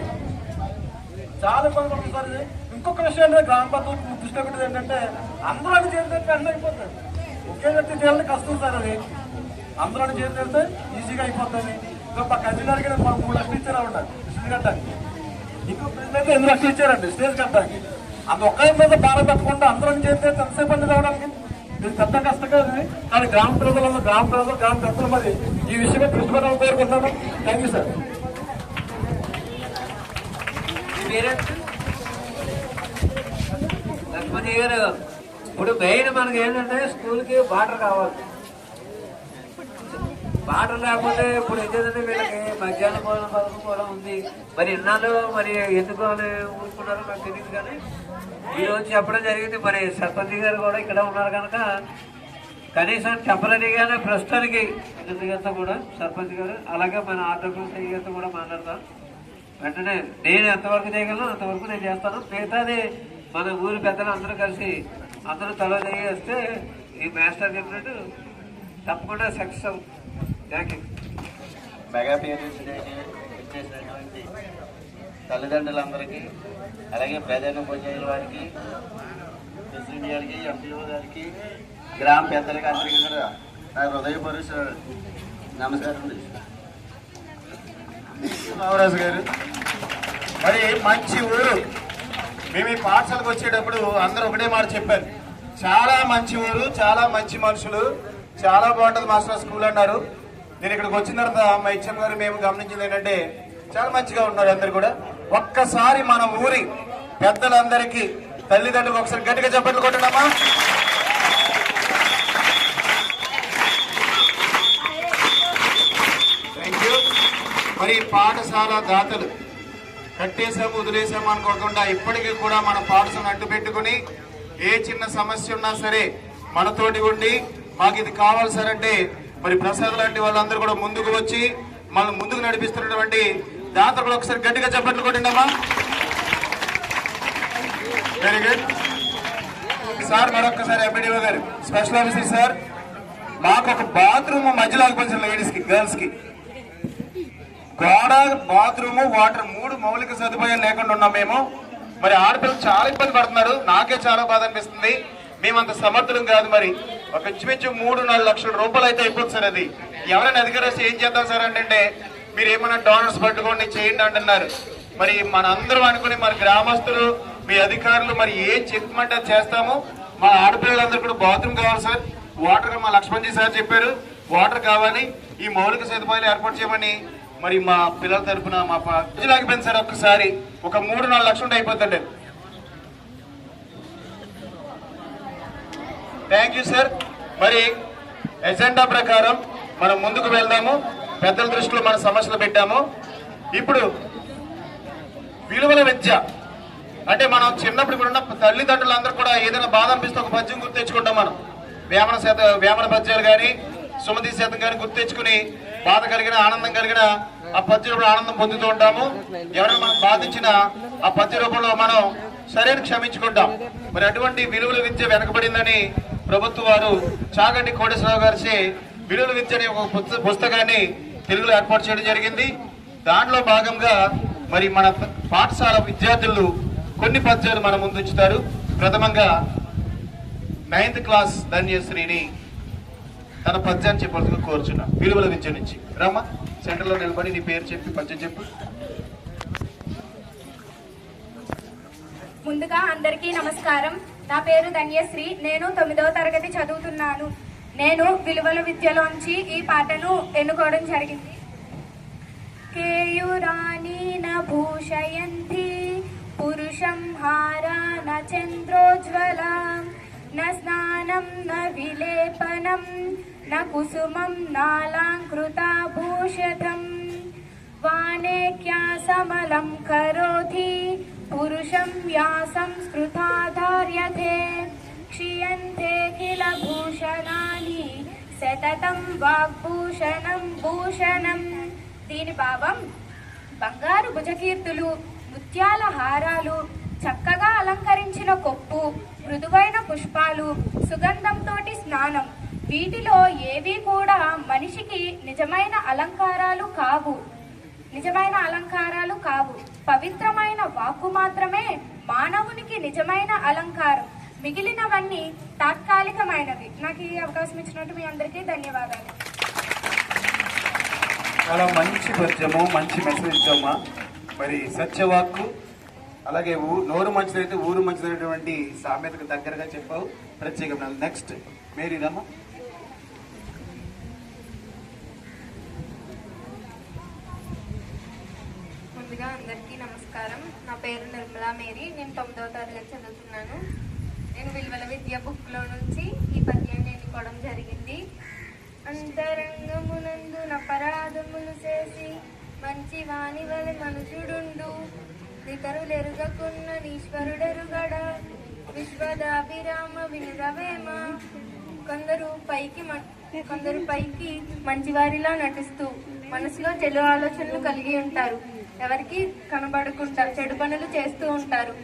చాలా ఇబ్బంది పడుతుంది సార్. ఇది ఇంకొక విషయం అంటే గ్రామ పద్ధతులు దృష్టి పెట్టేది ఏంటంటే, అందరూ అని చేస్తే వెంటనే అయిపోతుంది. ఒకే వ్యక్తి చేయాలంటే కష్టం సార్. అది అందరూ అని చేస్తే ఈజీగా అయిపోతుంది. ఇంకా మా కజినర్కి మాకు 3 లక్షలు ఇచ్చారా ఉండాలి స్టేజ్ కట్టడానికి. ఇంకో ప్రెసిడెంట్ 8 లక్షలు ఇచ్చారండి స్టేజ్ కట్టడానికి. అది ఒక్కరి మీద భారం పెట్టకుండా అందరూ చేస్తే ఎంతసేపు అండి రావడానికి ఇది పెద్ద కష్టం కాదు. కానీ గ్రామ ప్రజలు గ్రామ పెద్దలు మరి ఈ విషయమే దృష్టి పెట్టాలని కోరుకుంటున్నాను. Thank you sir. లక్ష్మణ్ గారు ఇప్పుడు మెయిన్ మనకి ఏంటంటే స్కూల్కి వాటర్ కావాలి. వాటర్ లేకపోతే ఇప్పుడు ఏంటంటే వీళ్ళకి మధ్యాహ్న భోజన పథకం కూడా ఉంది. మరి ఇన్నాళ్ళు మరి ఎందుకు అని ఊరుకున్నారో నాకు తెలియదు, కానీ ఈరోజు చెప్పడం జరిగింది. మరి సర్పంచ్ గారు కూడా ఇక్కడ ఉన్నారు కనుక కనీసం టెంపరీగానే ప్రస్తుతానికి గారితో కూడా సర్పంచ్ గారు అలాగే మన ఆర్డబ్ల్యూసీ గారితో కూడా మాట్లాడతాను. వెంటనే నేను ఎంతవరకు చేయగలను అంతవరకు నేను చేస్తాను. మిగతాది మన ఊరి పెద్దలు అందరూ కలిసి అందరూ తల చేస్తే ఈ మాస్టర్ చెప్పినట్టు తప్పకుండా సక్సెస్ అవుతుంది. Thank you. మెగా పేరెంట్స్ డేకి వచ్చేసినటువంటి తల్లిదండ్రులందరికీ, అలాగే ప్రధానోపాధ్యాయుల వారికి, ప్రెసిడెంట్ గారికి, ఎంపీఓ గారికి, గ్రామ పెద్దలకి అందరికీ కూడా నా హృదయపూర్వక నమస్కారం. రామరాజు గారు మరి మంచి ఊరు. మేము ఈ పాఠశాలకు వచ్చేటప్పుడు అందరూ ఒకటే మాట చెప్పారు, చాలా మంచి ఊరు, చాలా మంచి మనుషులు, చాలా బాగుంటుంది మాస్టర్ స్కూల్ అన్నారు. నేను ఇక్కడికి వచ్చిన తర్వాత మా హెచ్ఎం గారు మేము గమనించింది ఏంటంటే చాలా మంచిగా ఉన్నారు అందరు కూడా. ఒక్కసారి మన ఊరి పెద్దలందరికీ, తల్లిదండ్రులకు ఒకసారి గట్టిగా చెప్పట్లు కొట్టడమా? Thank you. మరి పాఠశాల దాతలు కట్టేసాము వదిలేసాము అనుకోకుండా ఇప్పటికీ కూడా మన పాఠశాలను అడ్డు పెట్టుకుని ఏ చిన్న సమస్య ఉన్నా సరే మనతోటి ఉండి మాకు ఇది కావాలి సార్ అంటే మరి ప్రసాద్ లాంటి వాళ్ళందరూ కూడా ముందుకు వచ్చి మనం ముందుకు నడిపిస్తున్నటువంటి దాతలు కూడా ఒకసారి గట్టిగా చెప్పట్లు కొట్టిండమ్మా. Very good sir. మరొకసారి ఎంపీడీఓ గారు, స్పెషల్ ఆఫీసర్ సార్, మాకు ఒక బాత్రూమ్ మధ్యలో ఆగిపోయింది లేడీస్ కి, గర్ల్స్ కి. గోడ, బాత్రూమ్, వాటర్ 3 మౌలిక సదుపాయాలు లేకుండా ఉన్నాం మేము. మరి ఆడపిల్లలు చాలా ఇబ్బంది పడుతున్నారు. నాకే చాలా బాధ అనిపిస్తుంది. మేమంత సమర్థులం కాదు. మరి ఒక ఇంచుమించు 3-4 లక్షల రూపాయలు అయితే అయిపోతుంది సార్. అది ఎవరైనా అధికారులు ఏం చేద్దాం సార్ అంటే మీరు ఏమైనా డోనర్స్ పట్టుకోండి చేయండి అంటున్నారు. మరి మన అందరం అనుకుని మరి గ్రామస్తులు, మీ అధికారులు మరి ఏం చెప్పమంటే చేస్తాము. మా ఆడపిల్లలందరూ కూడా బాత్రూమ్ కావాలి సార్, వాటర్ మా లక్ష్మణ్జీ సార్ చెప్పారు వాటర్ కావాలి, ఈ మౌలిక సదుపాయాలు ఏర్పాటు చేయమని మరి మా పిల్లల తరఫున మా లాగిపోయింది సార్. ఒక్కసారి ఒక 3-4 లక్షలు అయిపోతుండే. Thank you sir. మరి ఎజెండా ప్రకారం మనం ముందుకు వెళ్దాము. పెద్దల దృష్టిలో మన సమస్యలు పెట్టాము. ఇప్పుడు విలువల విద్య అంటే మనం చిన్నప్పుడు ఇప్పుడున్న తల్లిదండ్రులందరూ కూడా ఏదైనా బాధ అనిపిస్తే ఒక పద్యం గుర్తు తెచ్చుకుంటాం. మనం వేమన పద్యాలు కానీ సుమతి శాతం కానీ గుర్తు తెచ్చుకుని బాధ కలిగిన, ఆనందం కలిగిన ఆ పద్య రూపంలో ఆనందం పొందుతూ ఉంటాము. ఎవరైనా మనం బాధించిన ఆ పద్య రూపంలో మనం సరైన క్షమించుకుంటాం. మరి అటువంటి విలువల విద్య వెనకబడిందని ప్రభుత్వ వారు చాగంటి కోటేశ్వరరావు గారి విలువల విద్య అనే ఒక పుస్తకాన్ని తెలుగులో ఏర్పాటు చేయడం జరిగింది. దాంట్లో భాగంగా మరి మన పాఠశాల విద్యార్థులు కొన్ని పద్యాలు మన ముందు ఉంచుతారు. ప్రథమంగా 9th క్లాస్ ధన్యశ్రీని తన పద్యాన్ని చెప్పాల్సిందిగా కోరుచున్నా. విలువల విద్య నుంచి రామా, సెంటర్లో నిలబడి నీ పేరు చెప్పి పద్యం చెప్పు. ముందుగా అందరికీ నమస్కారం. నా పేరు ధన్యశ్రీ. నేను 9వ తరగతి చదువుతున్నాను. నేను విలువల విద్యలోంచి ఈ పాటను ఎన్నుకోవడం జరిగింది. కేయురాణి న భూషయంతి పురుషం హారాన చంద్రోజ్వలం న స్నానం న విలేపనం న కుసుమం నాలంకృతాభూషితం వానేక్యా సమలం కరోతి పురుషం యా సంస్కృతాధార్యతే క్షీయంతే కిల భూషణాని సతతం వాగ్భూషణం భూషణం. దీని భావం బంగారు భుజకీర్తులు, ముత్యాల హారాలు, చక్కగా అలంకరించిన కొప్పు, మృదువైన పుష్పాలు, సుగంధంతోటి స్నానం, వీటిలో ఏవి కూడా మనిషికి నిజమైన అలంకారాలు కావు. పవిత్రమైన వాక్కు మాత్రమే మానవునికి నిజమైన అలంకారం. మిగిలినవన్నీ తాత్కాలికమైనవి. నాకు ఈ అవకాశం ఇచ్చినట్టు మీ అందరికీ ధన్యవాదాలు. చాలా మంచి పద్యము, మంచి మెసేజ్ ఇచ్చామా. మరి సత్యవాక్కు అలాగే నోరు మంచిదైతే ఊరు మంచిదైనటువంటి సామెతకు దగ్గరగా చెప్పావు. ప్రత్యేకమైన నెక్స్ట్ మేరీదమ్మా. ముందుగా అందరికీ నమస్కారం. నా పేరు నిర్మలా మేరీ. నేను 9వ తరగతి చదువుతున్నాను. నేను విలువల విద్య బుక్లో నుంచి ఈ పద్యాన్ని ఎన్నుకోవడం జరిగింది. అంతరంగమునందు నపరాధములు చేసి మంచి వాణి వలె మనుషుడుండు, ఇతరులెరుగకున్న ఈశ్వరుడెరుగడ, విశ్వదాభిరామ వినురవేమ. కొందరు పైకి మంచివారిలా నటిస్తూ మనసులో చెడు ఆలోచనలు కలిగి ఉంటారు. ఎవరికి కనబడకుండా చెడు పనులు చేస్తూ ఉంటారు.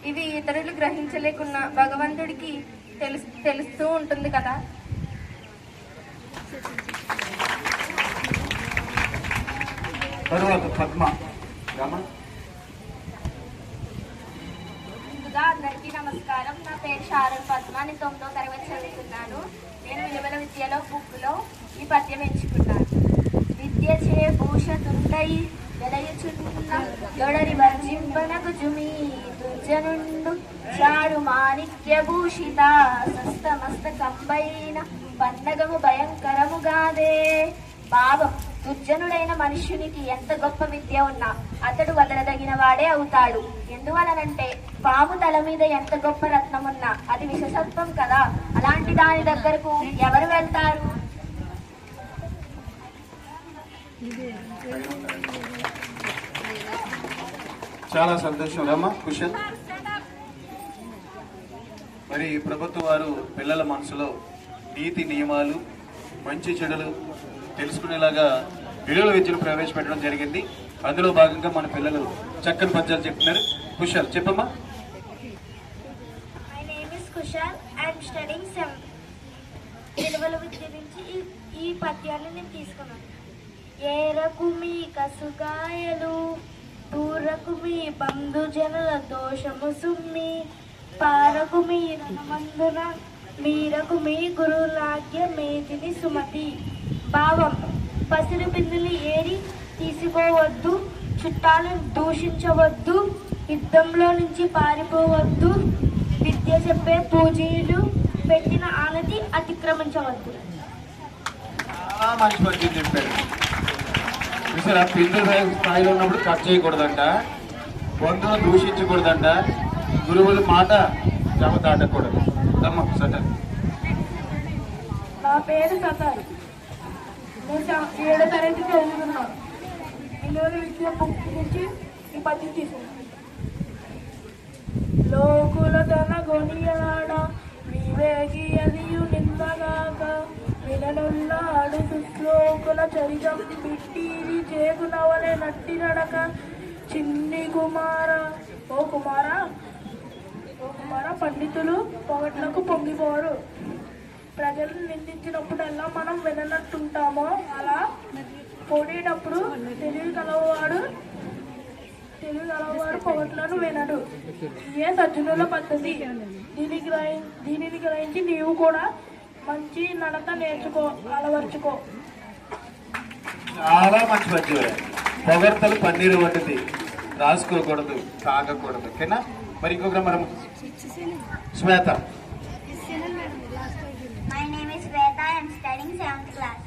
ఇవి ఇతరులు గ్రహించలేకున్నా భగవంతుడికి తెలుస్తూ ఉంటుంది కదా. తరువాత పద్మ. ముందుగా అందరికీ నమస్కారం. నా పేరు శారద పద్మ. నేను 9వ తరగతి చదువుతున్నాను. నేను విలువల విద్యలో బుక్లో ఈ పద్యం ఎంచుకున్నాను. విద్య చే భూషతుండై వెలయుచున్న దొడరి వర్జింపనకు జుమి దుర్జనుండు చాడు మాణిక్య భూషిత సస్తమస్తకంబైన పండగము భయంకరముగాదే. భావం: దుర్జనుడైన మనుష్యునికి ఎంత గొప్ప విద్య ఉన్నా అతడు వదలదగిన వాడే అవుతాడు. ఎందువలనంటే పాము తల మీద ఎంత గొప్ప రత్నం ఉన్నా అది విషసత్వం కదా. అలాంటి దాని దగ్గరకు ఎవరు వెళ్తారు? చాలా సంతోషం రమ్మా. కుశల్. మరి ప్రభుత్వం వారు పిల్లల మనసులో నీతి నియమాలు మంచి చెడులు తెలుసుకునేలాగా విలువల విద్యను ప్రవేశపెట్టడం జరిగింది. అందులో భాగంగా మన పిల్లలు చక్కని పద్యాలు చెప్తున్నారు. కుశల్ చెప్పమ్మా. My name is Kushal. I am studying 7th. విలువల విద్య నుంచి ఈ పద్యాన్ని నేను తీసుకున్నాను. ఏరకు మీ కసుగాయలు దూరకు మీ బంధుజనుల దోషము సుమ్మి, పారకు మీ రణమందున మీరకు మీ గురులాగ్య మేతిని సుమతి. భావం: పసిరు బిందులు ఏరి తీసుకోవద్దు, చుట్టాలను దూషించవద్దు, యుద్ధంలో నుంచి పారిపోవద్దు, విద్య చెప్పే పూజీలు పెట్టిన ఆనతి అతిక్రమించవద్దు. చాలా మంచి పద్యం చెప్పారు. చూసారా, పిందుల స్థాయిలో ఉన్నప్పుడు కట్ చేయకూడదంట, బంధువులు దూషించకూడదంట, గురువుల మాట జమ దాటకూడదు. సటన్. నా పేరు సతారు. నేను 7వ తరగతి చదువుతున్నాను. విలువల విద్య బుక్ నుంచి ఈ పద్యం తీసుకున్నాను. లోకుల తన గొనియాడ వివేకి అదియు నిందగాక, విననుల్లాడు శ్లోకుల చరితం బిట్టిరి చేకునవలే నట్టి నడక. చిన్ని కుమార ఓ కుమార పండితులు పొగట్లకు పొంగిపోరు. ప్రజలను నిందించినప్పుడల్లా మనం విననట్టుంటామో అలా పోడేటప్పుడు తెలివి గలవాడు పొగట్లను వినడు. ఇదే సజ్జనుల పద్ధతి. దీనిని గ్రహించి నీవు కూడా మంచి నడత నేర్చుకో, అలవర్చుకో. చాలా మంచి పద్యం. పొగడ్తలు పన్నీరు వంటిది, రాసుకోకూడదు, తాగకూడదు. ఓకేనా? మరి ఇంకొక మనం శ్వేత. My name is Shweta. I am studying 7th class.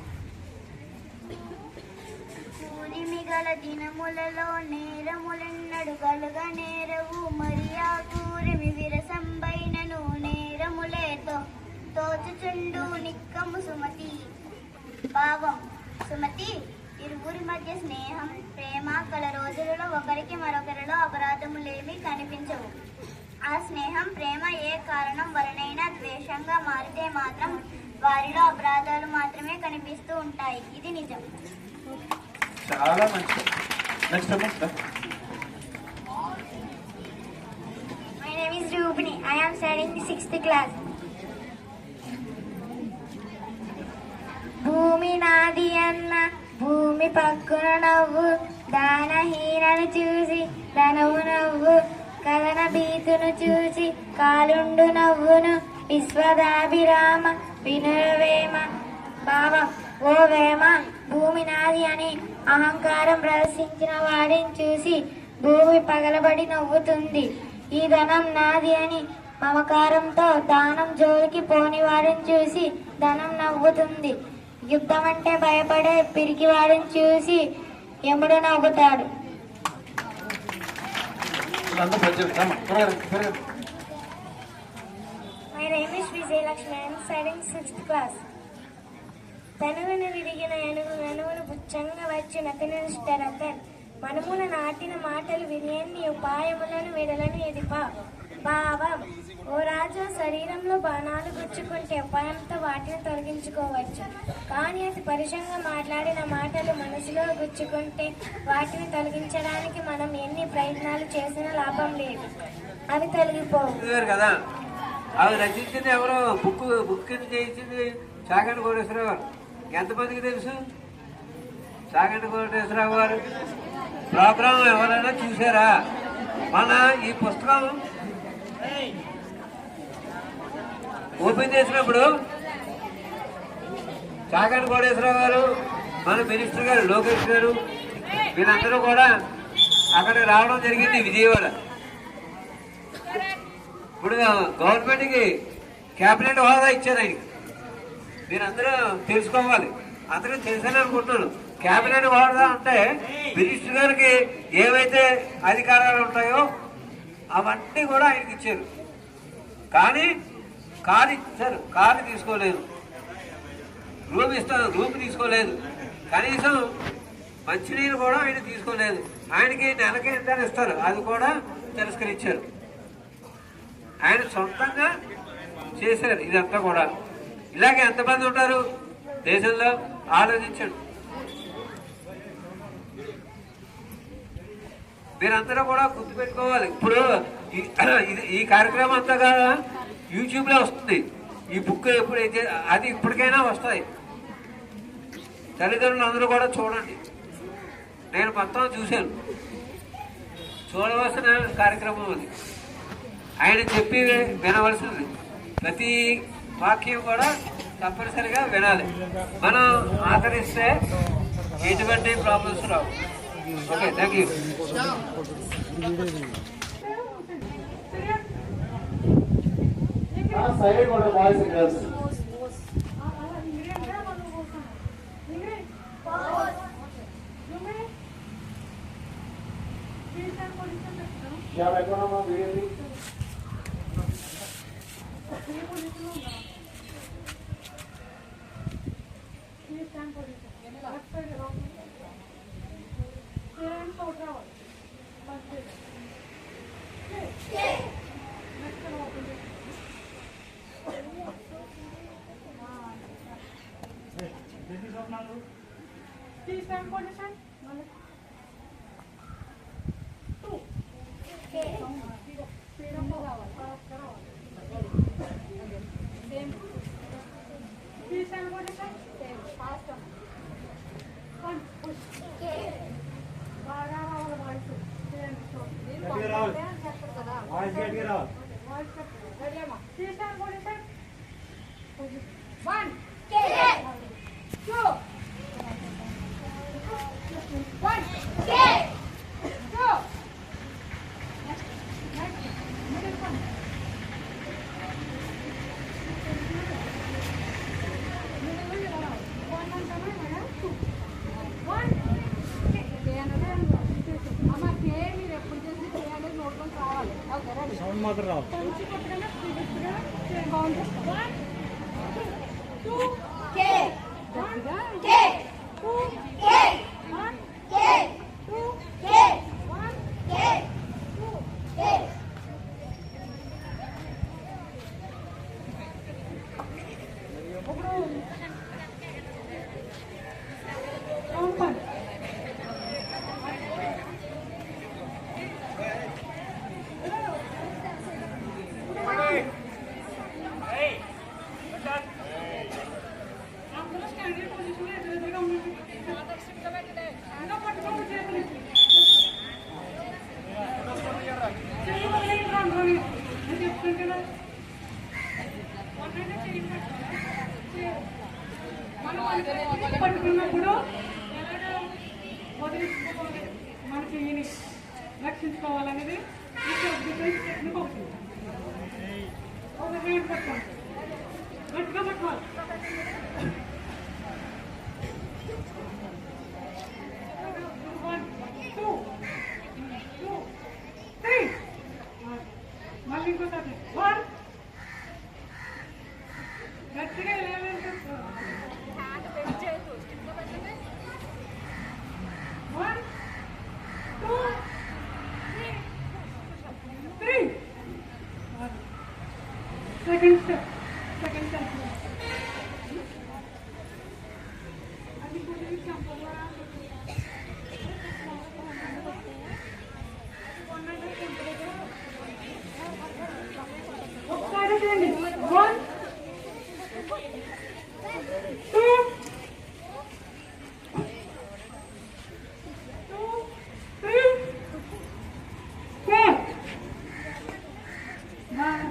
కూరిమిగల దినములలో నేరములెన్నడు గలుగ నేరవు, మరియా కూరిమి విరసంబైనను నేరములేతో తోచుచుండు నిక్కము సుమతి. భావం: సుమతి, ఇరువురి మధ్య స్నేహం ప్రేమ కల రోజులలో ఒకరికి మరొకరిలో అపరాధములేమీ కనిపించవు. ఆ స్నేహం ప్రేమ ఏ కారణం వలనైనా ద్వేషంగా మారితే మాత్రం వారిలో అపరాధాలు మాత్రమే కనిపిస్తూ ఉంటాయి. ఇది నిజం. చాలా మంచి. నెక్స్ట్ అమ్మా. My name is Rubini. I am studying 6th class. భూమి నాది అన్న భూమి పక్కున నవ్వు, దానహీనను చూసి ధనవు నవ్వు, కథన భీతును చూసి కాలుండు నవ్వును, విశ్వదాభిరామ వినురవేమ. భావం: ఓ వేమ, భూమి నాది అని అహంకారం ప్రదర్శించిన వాడిని చూసి భూమి పగలబడి నవ్వుతుంది. ఈ ధనం నాది అని మమకారంతో దానం జోలికి పోని వాడిని చూసి ధనం నవ్వుతుంది. యుద్ధం అంటే భయపడే పిరికి వాడిని చూసి యముడు నవ్వుతాడు. name is Vijayalakshmi. I am studying 6th class. తనువును విరిగిన ఎనుగును బుచ్చంగా వచ్చిన తిననిష్టరతన్ మనముల నాటిన మాటలు వినేన్ని ఉపాయములను విడలను ఎదిప భావం. ఓ రాజు, శరీరంలో బాణాలు గుచ్చుకుంటే ఉపాయంతో వాటిని తొలగించుకోవచ్చు. కానీ అతి పరుషంగా మాట్లాడిన మాటలు మనసులో గుచ్చుకుంటే వాటిని తొలగించడానికి మనం ఎన్ని ప్రయత్నాలు చేసినా లాభం లేదు, అవి తొలగిపోవు కదా. అవి రచించింది ఎవరో బుక్ చేయించింది చాగంటి కోటేశ్వరరావు గారు. ఎంతమందికి తెలుసు చాగంటి కోటేశ్వరరావు గారు? ప్రోగ్రాం ఎవరైనా చూసారా? మన ఈ పుస్తకం ఓపెన్ చేసినప్పుడు చాగంటి కోటేశ్వరరావు గారు, మన మినిస్టర్ గారు లోకేష్ గారు, వీళ్ళందరూ కూడా అక్కడికి రావడం జరిగింది విజయవాడ. ఇప్పుడు గవర్నమెంట్కి క్యాబినెట్ హోదా ఇచ్చారు ఆయనకి. మీరందరూ తెలుసుకోవాలి. అందరూ తెలుసని అనుకుంటున్నాను. క్యాబినెట్ హోదా అంటే మినిస్టర్ గారికి ఏవైతే అధికారాలు ఉంటాయో అవన్నీ కూడా ఆయనకి ఇచ్చారు. కానీ కారు ఇచ్చారు, కారు తీసుకోలేదు. రూమ్ ఇస్తారు, రూమ్ తీసుకోలేదు. కనీసం మంచినీరు కూడా ఆయన తీసుకోలేదు. ఆయనకి నెలకి ఎంత ఇస్తారు, అది కూడా తిరస్కరించారు. ఆయన సొంతంగా చేశారు ఇదంతా కూడా. ఇలాగే ఎంతమంది ఉంటారు దేశంలో? ఆలోచించండి. మీరందరూ కూడా గుర్తుపెట్టుకోవాలి. ఇప్పుడు ఈ కార్యక్రమం అంతా కదా యూట్యూబ్లో వస్తుంది. ఈ బుక్ ఎప్పుడైతే అది ఇప్పటికైనా వస్తాయి. తల్లిదండ్రులు అందరూ కూడా చూడండి. నేను మొత్తం చూశాను. చూడవలసిన కార్యక్రమం అది. ఆయన చెప్పి వినవలసింది. ప్రతి వాక్యం కూడా తప్పనిసరిగా వినాలి. మనం ఆదరిస్తే ఎటువంటి problems Rao. Okay, thank you. Silent కూడా బాయ్స్ అండ్ గర్ల్స్. పట్టుకున్నప్పుడు మనకి రక్షించుకోవాలనేది టెక్నిక్ ఒకటి. ఒక హ్యాండ్ పట్టుకోండి, గట్టిగా పట్టుకోవాలి. మళ్ళీ ఇంకోసారి 1 ఒకసారి చేయండి. 1 2 3 4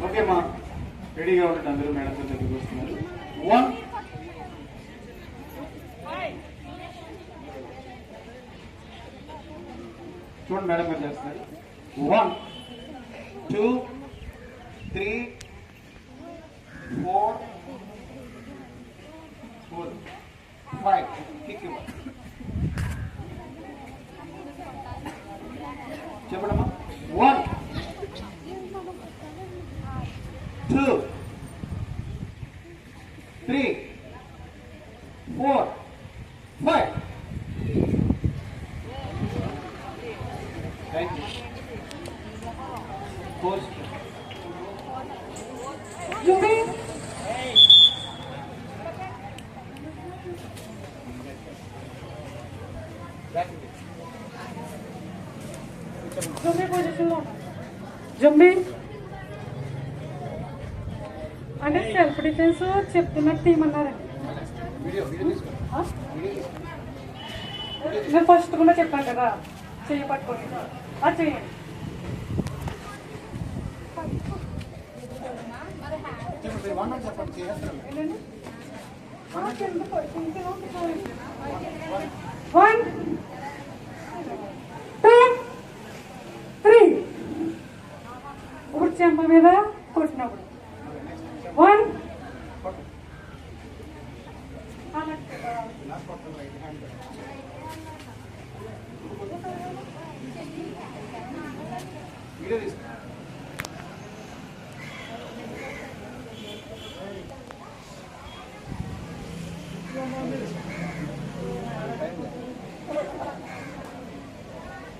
ఓకే అమ్మా, రెడీగా ఉండండి. అందరూ మేడం దగ్గరికి వస్తున్నారు. 1 చూడండి మేడం గారు చేస్తున్నారు. 1 2 3 4 5 కిక్ ఇవ్వండి. చెప్పడమ్మా. 1 2 3 4 5. Thank you. Post. జుంబి జుంబి పొజిషన్లో జుంబి అంటే సెల్ఫ్ డిఫెన్స్ చెప్తున్నట్టు తీయమన్నారండి. నేను ఫస్ట్ కూడా చెప్పాను కదా, చెయ్యి పట్టుకొని అది చెయ్యండి. ఏంటండి? 1 2 3 ఇప్పుడు చెంప మీద కొట్టినప్పుడు 1 వీడియో తీసుకో.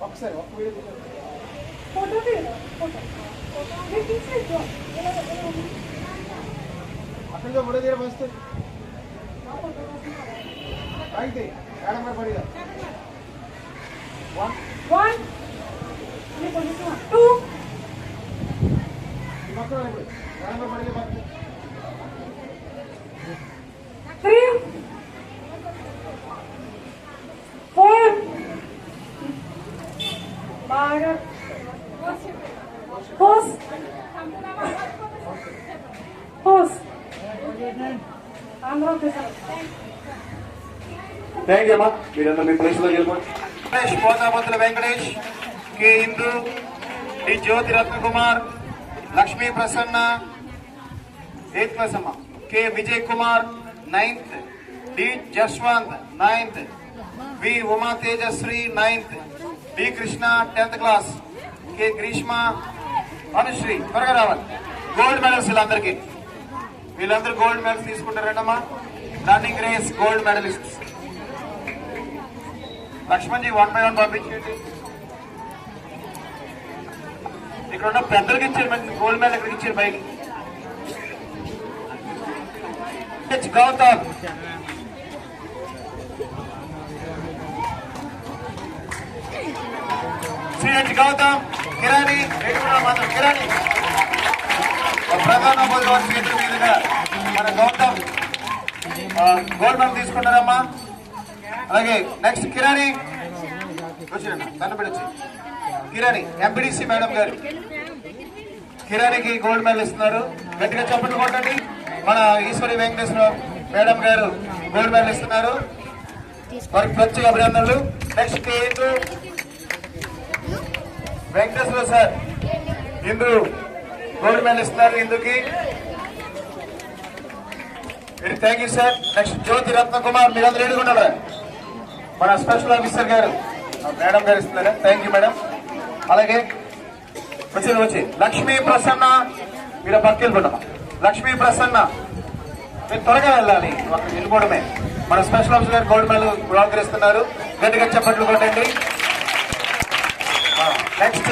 ఒకసారి ఒక వీడియో తీసుకో. ఫోటో ఫోటో అక్కడ ఫోటో తీయడం వస్తుంది. అయితే మేడం గారు పడిగా 1 2 మొత్తం ఇప్పుడు మేడం గారు పడిగా 3 4 బాగా పోస్ ఆంధ్ర వచ్చేసారు. థ్యాంక్ యూ అమ్మా. మీరంతా మీ ప్లేస్లోకి వెళ్ళిపోండి. Pothapatrula Venkatesh, K Indu, D Jyothi Ratnakumar, Lakshmi Prasanna 8th class అమ్మా, K Vijay Kumar 9th, D Jaswanth 9th, V Uma Tejasri 9th, D Krishna 10th class, K Greeshma, Anusri. త్వరగా రావాలి. గోల్డ్ మెడల్స్ వీళ్ళందరికీ. వీళ్ళందరూ గోల్డ్ మెడల్స్ తీసుకుంటారంటమ్మా. Running race gold medalist. Lakshman ji 1 by 1 పంపించండి. ఇక్కడ ఉన్న పెద్దలకి ఇచ్చారు, మంచి గోల్డ్ మెడల్ ఎక్కడికి ఇచ్చారు బయట. గౌతమ్, సిహెచ్ గౌతమ్, కిరాణి మాత్రం కిరాణి ప్రధాన చేతుల మీదుగా మన గౌతమ్ గోల్డ్ మెడల్ తీసుకుంటారమ్మా. అలాగే నెక్స్ట్ కిరాణి వచ్చిన కనపడచ్చు. కిరాణి ఎంపీడీసీ మేడం గారు కిరాణికి గోల్డ్ మెడల్ ఇస్తున్నారు. గట్టిగా చప్పట్లు కొట్టండి. మన ఈశ్వరి వెంకటేశ్వర మేడం గారు గోల్డ్ మెడల్ ఇస్తున్నారు. వారికి ప్రత్యేక అభినందనలు. Next K Indu Venkateswara sir Indu gold medal ఇస్తున్నారు. ఇందుకి very thank you sir. Next Jyothi Ratnakumar, మీరందరూ రెడీగా ఉండాలి. మన స్పెషల్ ఆఫీసర్ గారు మేడం గారు ఇస్తున్నారు. Thank you madam. అలాగే వచ్చి లక్ష్మీ ప్రసన్న, మీరు పక్కకి వెళ్ళిపోండమ్మా. లక్ష్మీ ప్రసన్న మీరు త్వరగా వెళ్ళాలి, అక్కడ వెళ్ళిపోవడమే. మన స్పెషల్ ఆఫీసర్ గారు గోల్డ్ మెడల్ బహుకరిస్తున్నారు. గట్టిగా చప్పట్లు కొట్టండి. నెక్స్ట్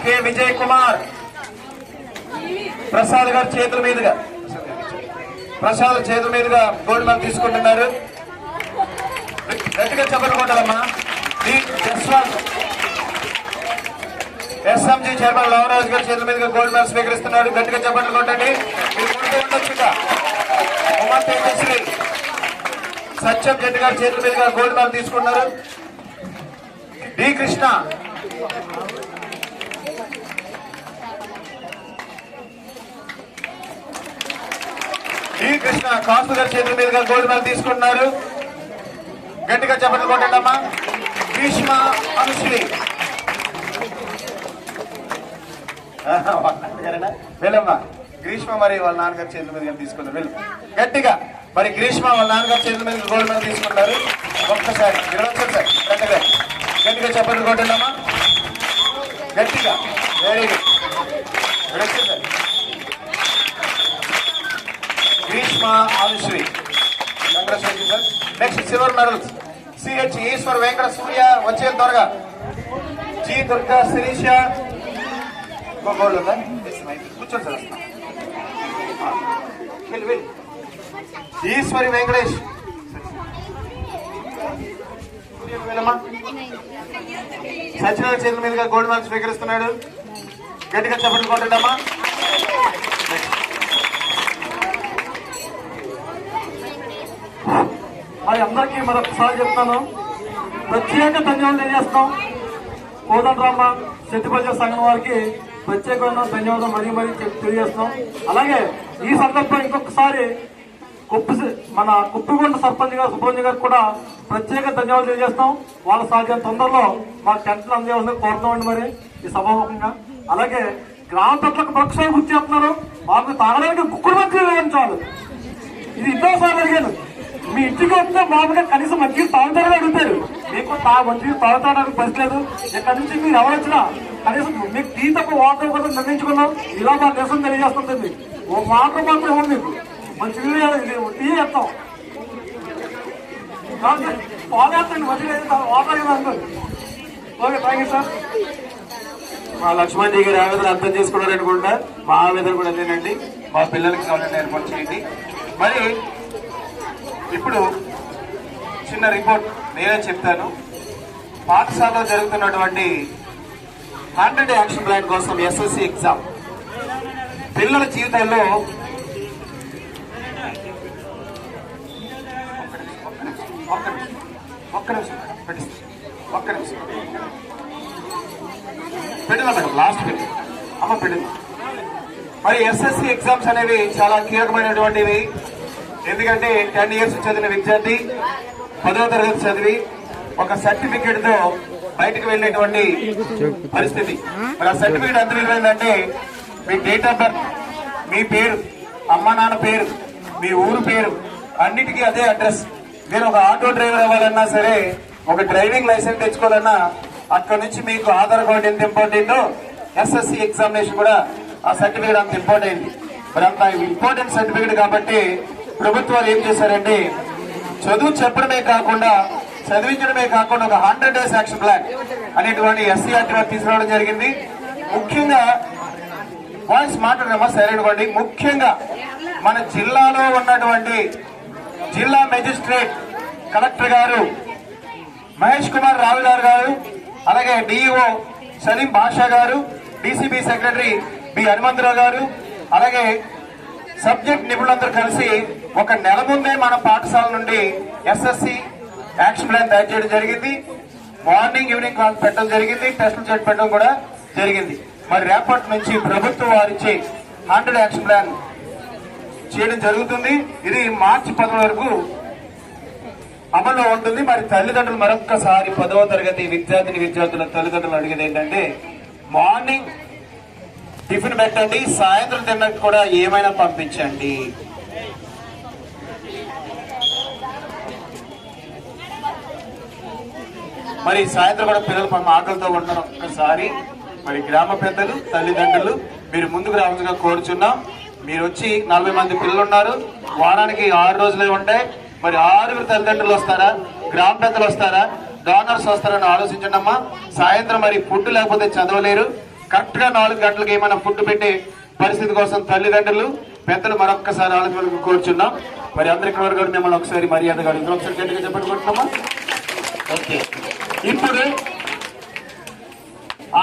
కె విజయ్ కుమార్ ప్రసాద్ గారు చేతుల మీదుగా గోల్డ్ మెడల్ తీసుకుంటున్నారు. గట్టిగా చెప్పలు కొట్టాలమ్మా. ఎస్ఎంజీ చైర్మన్ లవరాజ్ గారు చేతుల మీదుగా గోల్డ్ మెడల్ స్వీకరిస్తున్నారు. గట్టిగా చెప్పలు కొట్టండి. ఉమా తేజశ్రీ సత్యం జెట్టి గారు చేతుల మీదుగా గోల్డ్ మెడల్ తీసుకున్నారు. డి కృష్ణ కాసు గారి చేతుల మీదుగా గోల్డ్ మెడల్ తీసుకుంటున్నారు. గట్టిగా చెప్పట్లు కొట్టండి అమ్మా. గ్రీష్మ అనుశ్రీ వెళ్ళమ్మా. గ్రీష్మ మరి వాళ్ళ నాన్నగారి చేతుల మీదుగా తీసుకున్నారు. వెళ్ళు గట్టిగా. మరి గ్రీష్మ వాళ్ళ నాన్నగారి చేతుల మీద గోల్డ్ మెడల్ తీసుకుంటారు. ఒక్కసారి గట్టిగా చెప్పట్లు కొట్టండి అమ్మా. గట్టిగా. Very good. Greeshma Anusri sir. Next silver medals CH Eswar Venkata Surya వచ్చే త్వరగా. జి దుర్గా శిరీష గోల్డ్ ఉందా? కూర్చోండి సార్. ఈశ్వరి వెంకటేష్ సచివాలయ చేతుల మీదుగా గోల్డ్ మెడల్ స్వీకరిస్తున్నాడు. గట్టిగా చెప్పట్లు కొట్టండమ్మా. మరి అందరికీ మరొకసారి చెప్తాను, ప్రత్యేక ధన్యవాదాలు తెలియజేస్తాం. కోదండరామ శెట్టిపల్లి సంఘం వారికి ప్రత్యేకమైన ధన్యవాదాలు మరీ తెలియజేస్తాం. అలాగే ఈ సందర్భంగా ఇంకొకసారి మన కుప్పిగొండ సర్పంచ్ గారు సుబ్రహ్మణ్య గారికి కూడా ప్రత్యేక ధన్యవాదాలు తెలియజేస్తాం. వాళ్ళ సాధ్యం తొందరలో మా టెంట్లు అందజేయాలని కోరుతామండి మరి ఈ సభాముఖంగా. అలాగే గ్రామ పెద్దలకు మరొకసారి గుర్తు చేస్తున్నారు, మాకు తాగడానికి కుక్కుడు మంచి వేయించాలి. ఇది ఎన్నోసార్లు అడిగాను. మీ ఇంటికి వస్తే మామూలుగా కనీసం మంచిగా తాగుతారని అడుగుతారు. మీకు మంచిగా తాగుతాడానికి పరిస్థితి. ఇక్కడ నుంచి మీరు ఎవరు వచ్చినా కనీసం మీకు టీ తప్ప వాటర్ కూడా నిర్ణయించుకున్నాం. ఇలా మా దేశం తెలియజేస్తుంది. ఓ వాటర్ మాత్రం ఇవ్వండి మీకు. మంచిగా టీ చేస్తాం. పాలేస్తండి మంచిగా వాటర్ ఇవ్వండి. Okay, thank you sir. మా లక్ష్మణ్ గారు ఆవేదన అర్థం చేసుకున్నారు అనుకుంటా. మా ఆవేదన కూడా అదేనండి. మా పిల్లలకి కావాలని ఏర్పాటు చేయండి. మరి ఇప్పుడు చిన్న రిపోర్ట్ నేనే చెప్తాను. పాఠశాలలో జరుగుతున్నటువంటి 100 యాక్షన్ ప్లాన్ కోసం ఎస్ఎస్సి ఎగ్జామ్ పిల్లల జీవితాల్లో ఒక్క నిమిషం పెట్టినా మేడం, లాస్ట్ పెట్టి అమ్మ పెట్టింది. మరి ఎస్ఎస్సి ఎగ్జామ్స్ అనేవి చాలా కీలకమైనటువంటివి. ఎందుకంటే 10 years చదివిన విద్యార్థి 10వ తరగతి చదివి ఒక సర్టిఫికేట్ తో బయటకు వెళ్ళేటువంటి పరిస్థితి. మరి ఆ సర్టిఫికేట్ ఎంత విలువైందంటే మీ డేట్ ఆఫ్ బర్త్, మీ పేరు, అమ్మ నాన్న పేరు, మీ ఊరు పేరు, అన్నిటికీ అదే అడ్రస్. నేను ఒక ఆటో డ్రైవర్ అవ్వాలన్నా సరే, ఒక డ్రైవింగ్ లైసెన్స్ తెచ్చుకోవాలన్నా అక్కడ నుంచి మీకు ఆధార్ కార్డు ఎంత ఇంపార్టెంట్, ఎస్ఎస్సి ఎగ్జామినేషన్ కూడా ఆ సర్టిఫికేట్ అంత ఇంపార్టెంట్. మరి అంత ఇంపార్టెంట్ సర్టిఫికేట్ కాబట్టి ప్రభుత్వాలు ఏం చేశారంటే చదువు చెప్పడమే కాకుండా చదివించడమే కాకుండా ఒక 100 days యాక్షన్ ప్లాన్ అనేటువంటి ఎస్సీఆర్టీ తీసుకురావడం జరిగింది. ముఖ్యంగా వాయిస్ మాట్లాడమా సరైనటువంటి ముఖ్యంగా మన జిల్లాలో ఉన్నటువంటి జిల్లా మెజిస్ట్రేట్ కలెక్టర్ గారు మహేష్ కుమార్ రావు గారు, అలాగే డిఈఓ సలీం బాషా గారు, డీసీబీ సెక్రటరీ బి హనుమంతరావు గారు, అలాగే సబ్జెక్ట్ నిపుణులందరూ కలిసి ఒక నెల ముందే మన పాఠశాల నుండి ఎస్ఎస్సి యాక్షన్ ప్లాన్ తయారు చేయడం జరిగింది. మార్నింగ్ ఈవినింగ్ క్లాస్ పెట్టడం జరిగింది, టెస్టులు చేసి పెట్టడం కూడా జరిగింది. మరి రేపటి నుంచి ప్రభుత్వం వారిచ్చే 100 యాక్షన్ ప్లాన్ చేయడం జరుగుతుంది. ఇది మార్చి 10 వరకు అమల్లో ఉంటుంది. మరి తల్లిదండ్రులు మరొక్కసారి 10వ తరగతి విద్యార్థుల తల్లిదండ్రులు అడిగేది ఏంటంటే మార్నింగ్ టిఫిన్ పెట్టండి, సాయంత్రం తిన్నట్టు కూడా ఏమైనా పంపించండి. మరి సాయంత్రం కూడా పిల్లలు ఆకలితో ఉంటారు. ఒక్కసారి మరి గ్రామ పెద్దలు తల్లిదండ్రులు మీరు ముందుకు రావాల్సిందిగా కోరుచున్నాం. మీరు వచ్చి 40 మంది పిల్లలు ఉన్నారు, వారానికి 6 రోజులే ఉంటాయి. మరి 6 తల్లిదండ్రులు వస్తారా, గ్రామ పెద్దలు వస్తారా, డోనర్స్ వస్తారని ఆలోచించండి అమ్మా. సాయంత్రం మరి ఫుడ్ లేకపోతే చదవలేరు. కరెక్ట్ గా 4 గంటలకు ఏమైనా ఫుడ్ పెట్టి పరిస్థితి కోసం తల్లిదండ్రులు పెద్దలు మరొక్కసారి ఆలోచన కోరుచున్నాం. మరి అందరికి వరకు మిమ్మల్ని ఒకసారి మర్యాదగా అడుగుతాం. ఒకసారి గట్టిగా చెప్పనుకుంటున్నామా? ఓకే. ఇప్పుడు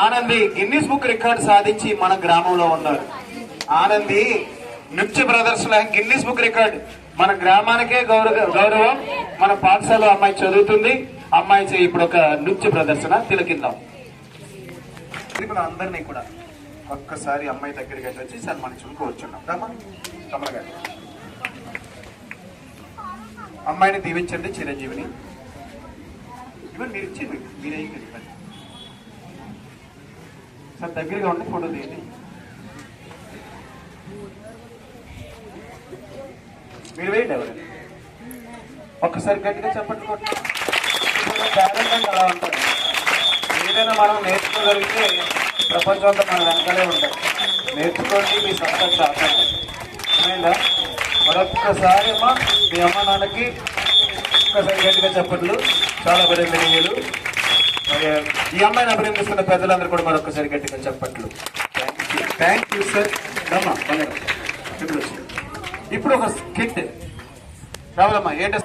ఆనంది గిన్నిస్ బుక్ రికార్డు సాధించి మన గ్రామంలో ఉన్నారు. ఆనంది నృత్య ప్రదర్శన గిన్నిస్ బుక్ రికార్డు, మన గ్రామానికే గౌరవం. మన పాఠశాలలో అమ్మాయి చదువుతుంది. అమ్మాయి ఇప్పుడు ఒక నృత్య ప్రదర్శన తిలకిద్దాం. అందరినీ కూడా ఒక్కసారి అమ్మాయి దగ్గరికి వచ్చి సన్మానించుకుని కూర్చున్నాం. కమల గారు అమ్మాయిని దీవించండి. చిరంజీవిని ఇవన్నీ మీరు ఇచ్చింది మీరే సార్ దగ్గరగా ఉండి ఫోటో తీయండి. మీరు వేయండి. ఎవరు ఒక్కసారి గట్టిగా చెప్పండి. టాలెంట్ అంటే అలా ఉంటుంది. ఏదైనా మనం నేర్చుకోగలిగితే ప్రపంచం అంతా మన వెనకాలే ఉంటుంది. నేర్చుకోండి, మీ సత్తా చాలండి. అర్థమైందా? మరొక్కసారి అమ్మా మీ అమ్మ నాన్నకి ఒక్కసారి గట్టిగా చెప్పట్లు. చాలా అభినందనీయులు. ఈ అమ్మాయిని అభినందిస్తున్న పెద్దలందరూ కూడా మరొకసారి గట్టిగా చెప్పట్లు. Thank you sir. అమ్మా ఇప్పుడు ఒక స్కిట్ రావాలమ్మా. ఏంట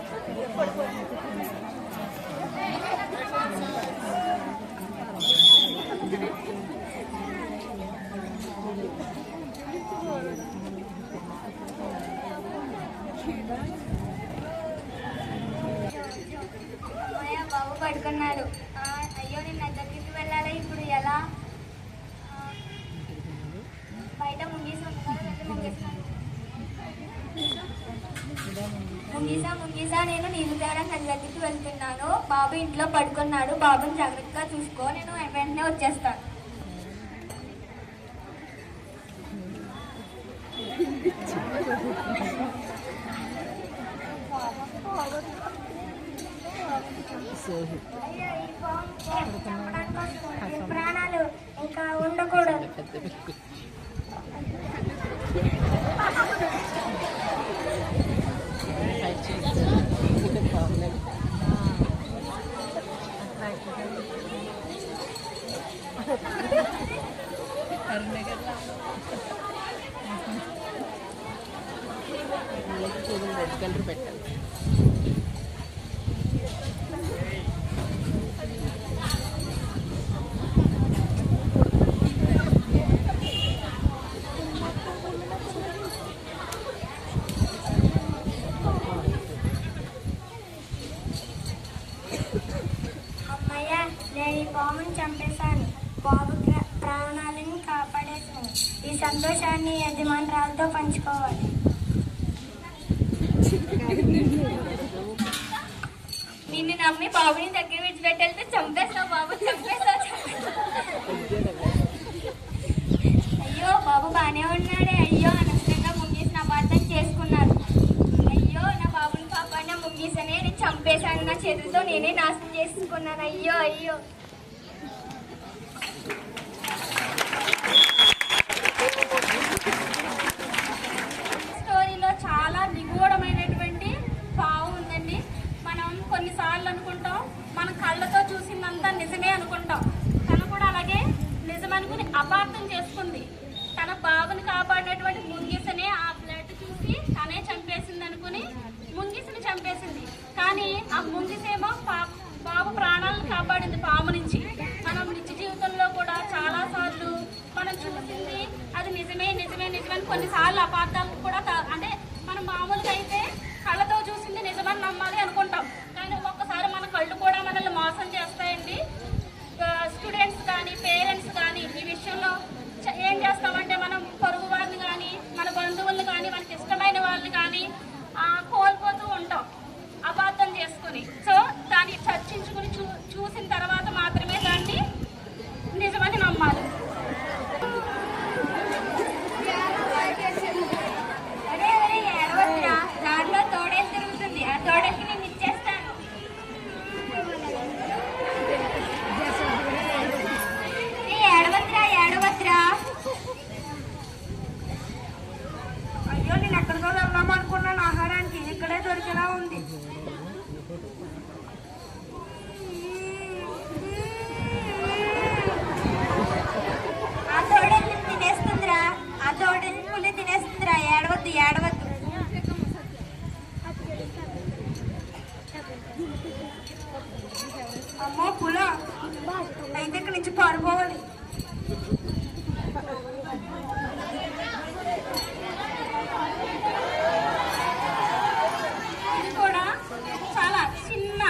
బాబు పడుకున్నాడు. అయ్యో నేను నా దగ్గరికి వెళ్ళాలి. ఇప్పుడు ఎలా? బయట ముంగీసా నేను నీళ్ళు తేడా నా దగ్గరికి వెళ్తున్నాను. బాబు ఇంట్లో పడుకున్నాడు. బాబుని జాగ్రత్తగా చూసుకో. నేను వెంటనే వచ్చేస్తాను. ప్రాణాలు ఇంకా ఉండకూడదు. అమ్మయ్య, నేను ఈ పాముని చంపేశాను. బాబు ప్రాణాలను కాపాడేశాను. ఈ సంతోషాన్ని యజమానురాలతో పంచుకోవాలి. నిన్ను నమ్మి బాబుని దగ్గర విడిచిపెట్టేస్తే చంపేస్తావు. బాబు చంపేస్తావు. అయ్యో బాబు బానే ఉన్నాడే. అయ్యో అనవసరంగా ముంగీసిన అపార్థం చేసుకున్నారు. అయ్యో నా బాబుని కాపాడిన ముంగీసనే నేను చంపేశాను. నా చేతులతో నేనే నాశనం చేసుకున్నాను. అయ్యో అయ్యో. స్టోరీలో చాలా నిగూఢమైనటువంటి పావు ఉందండి. మనం కొన్నిసార్లు అనుకుంటాం మన కళ్ళతో చూసిందంతా నిజమే అనుకుంటాం. తను కూడా అలాగే నిజమనుకుని అపార్థం చేసుకుంది. తన బాబుని కాపాడినటువంటి ముంగిసనే ఆ బ్లడ్ చూసి తనే చంపేసింది అనుకుని ముంగిసని చంపేసింది. కానీ ఆ ముంగిసేమో బాబు ప్రాణాలను కాపాడింది పాము నుంచి. మనం నిత్య జీవితంలో కూడా చాలా సార్లు మనం చూసింది అది నిజమే నిజమే నిజమని కొన్నిసార్లు అపార్థాలు కూడా అంటే మనం మామూలుగా అయితే కళ్ళతో చూసింది నిజమని నమ్మాలి అనుకుంటాం. కానీ ఒక్కొక్కసారి మన కళ్ళు కూడా మనల్ని మోసం చేస్తాయండి. స్టూడెంట్స్ కానీ పేరెంట్స్ కానీ ఈ విషయంలో ఏం చేస్తామంటే మనం పొరుగు వారిని కానీ మన బంధువుల్ని కానీ మనకి ఇష్టమైన వాళ్ళని కానీ కోల్పోతూ ఉంటాం అపార్థం చేసుకుని. సో దాన్ని చర్చించుకుని చూసిన తర్వాత మాత్రమే దాన్ని నిజమని నమ్మాలి. దాంట్లో తోడేసి తిరుగుతుంది. ఆ తోడేసి నేను ఇచ్చేస్తాను. ఏడవద్రా ఏడవద్రా. ఏడవద్దు. అమ్మో పుల అయితే ఇక్కడి నుంచి పారిపోవాలి. ఇది కూడా చాలా చిన్న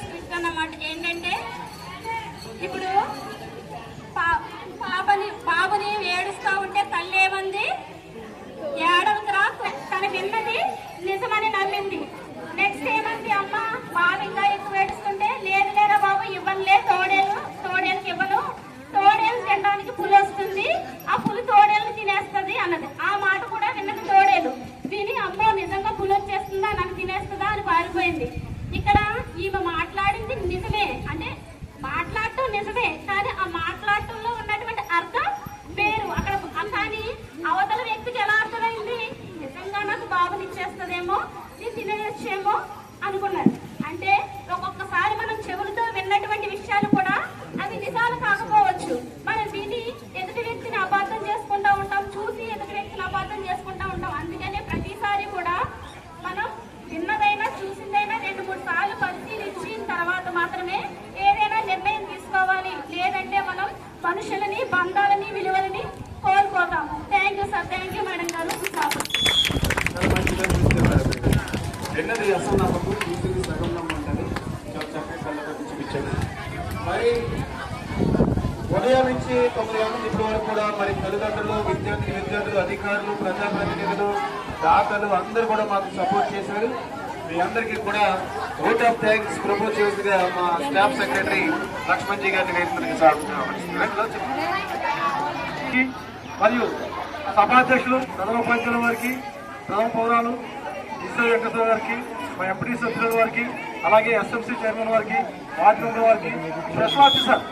స్క్రిప్ట్ అన్నమాట. ఏంటంటే ఇప్పుడు బాబుని ఏడుస్తూ ఉంటే తల్లి ఏమంది, ఏడవకురా, తను విన్నది నిజమని నమ్మింది. నెక్స్ట్ ఏమంది, అమ్మ బాబు ఇంకా ఎక్కువ ఏడుస్తుంటే లేదు లేరా బాబు ఇవ్వనులే, తోడేళ్ళకి ఇవ్వను, తోడేళ్ళు తినడానికి పులి వస్తుంది, ఆ పులి తోడేళ్ళు తినేస్తుంది అన్నది. ఆ మాట కూడా విన్నది తోడేలు. విని అమ్మో నిజంగా పులి వచ్చేస్తుందా, నన్ను తినేస్తుందా అని పారిపోయింది. ఇక్కడ ఈమె మాట్లాడింది నిజమే, అంటే మాట్లాడటం నిజమే, కానీ ఆ మాట్లాడటంలో ఉన్నటువంటి అర్థం వేరు. అక్కడ కానీ అవతల వ్యక్తికి ఎలా అర్థమైంది, నిజంగా నాకు బాబుని ఇచ్చేస్తుందేమో, నేను తినొచ్చేమో అనుకున్నారు. అంటే ఒక్కొక్కసారి మనం చెవులతో విన్నటువంటి విషయాలు కూడా అవి నిజాలు కాకపోవచ్చు. మనం విని ఎదుటి వ్యక్తిని అపార్థం చేసుకుంటూ ఉంటాం, చూసి ఎదుటి వ్యక్తిని అపార్థం చేసుకుంటూ ఉంటాం. అందుకనే ప్రతిసారి కూడా మనం విన్నదైనా చూసిందైనా 2-3 సార్లు పరిశీలించిన తర్వాత మాత్రమే ఏదైనా నిర్ణయం తీసుకోవాలి. లేదంటే మనం మనుషులని, బంధాలని, విలువలని కోల్పోతాం. Thank you sir. Thank you madam గారు. విన్నది అసలు నమ్మకం, చూసింది సగం నమ్మంటారు. చాలా చక్కగా కళ్ళకు చూపించారు. మరి ఉదయం నుంచి 9 గంటల ఇప్పటి వరకు కూడా మరి తల్లిదండ్రులు, విద్యార్థులు, అధికారులు, ప్రజాప్రతినిధులు, దాతలు అందరూ కూడా మాకు సపోర్ట్ చేశారు. మీ అందరికీ కూడా ఓట్ ఆఫ్ థ్యాంక్స్ ప్రపోజ్ చేసిగా మా స్టాఫ్ సెక్రటరీ లక్ష్మణ్ జీ గారిని వేదికకి మరియు సభాధ్యక్షులు, ప్రథమ పంచాల వారికి, ప్రథమ పౌరాలు ఈశ్వర వెంకటేశ్వర గారికి, మా ఎంపీ సభ్యుల వారికి, అలాగే ఎస్ఎంసీ చైర్మన్ వారికి, వార్డు మెంబర్ వారికి, స్పెషల్ ఆఫీసర్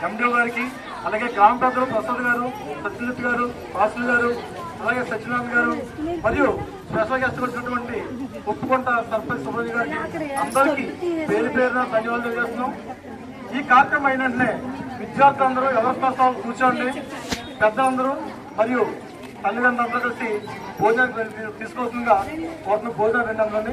ఎండిఓ గారికి, అలాగే గ్రామ పెద్దలు ప్రసాద్ గారు, సత్యజిత్ గారు, వాసులు గారు, అలాగే సత్యనారాయణ గారు, మరియు స్పెషల్ గెస్ట్ వచ్చినటువంటి ఉప్పుకొంట సర్పంచ్ సుబ్రహ్మణ్య గారికి అందరికీ పేరు పేరున ధన్యవాదాలు తెలియజేస్తున్నాం. ఈ కార్యక్రమం అయినట్లే విద్యార్థులందరూ ఎవరి స్థానాలు కూర్చోండి. పెద్దలందరూ మరియు తల్లిదండ్రులందరూ కలిసి భోజనం తీసుకోవాల్సిందిగా వాటిని భోజనం 200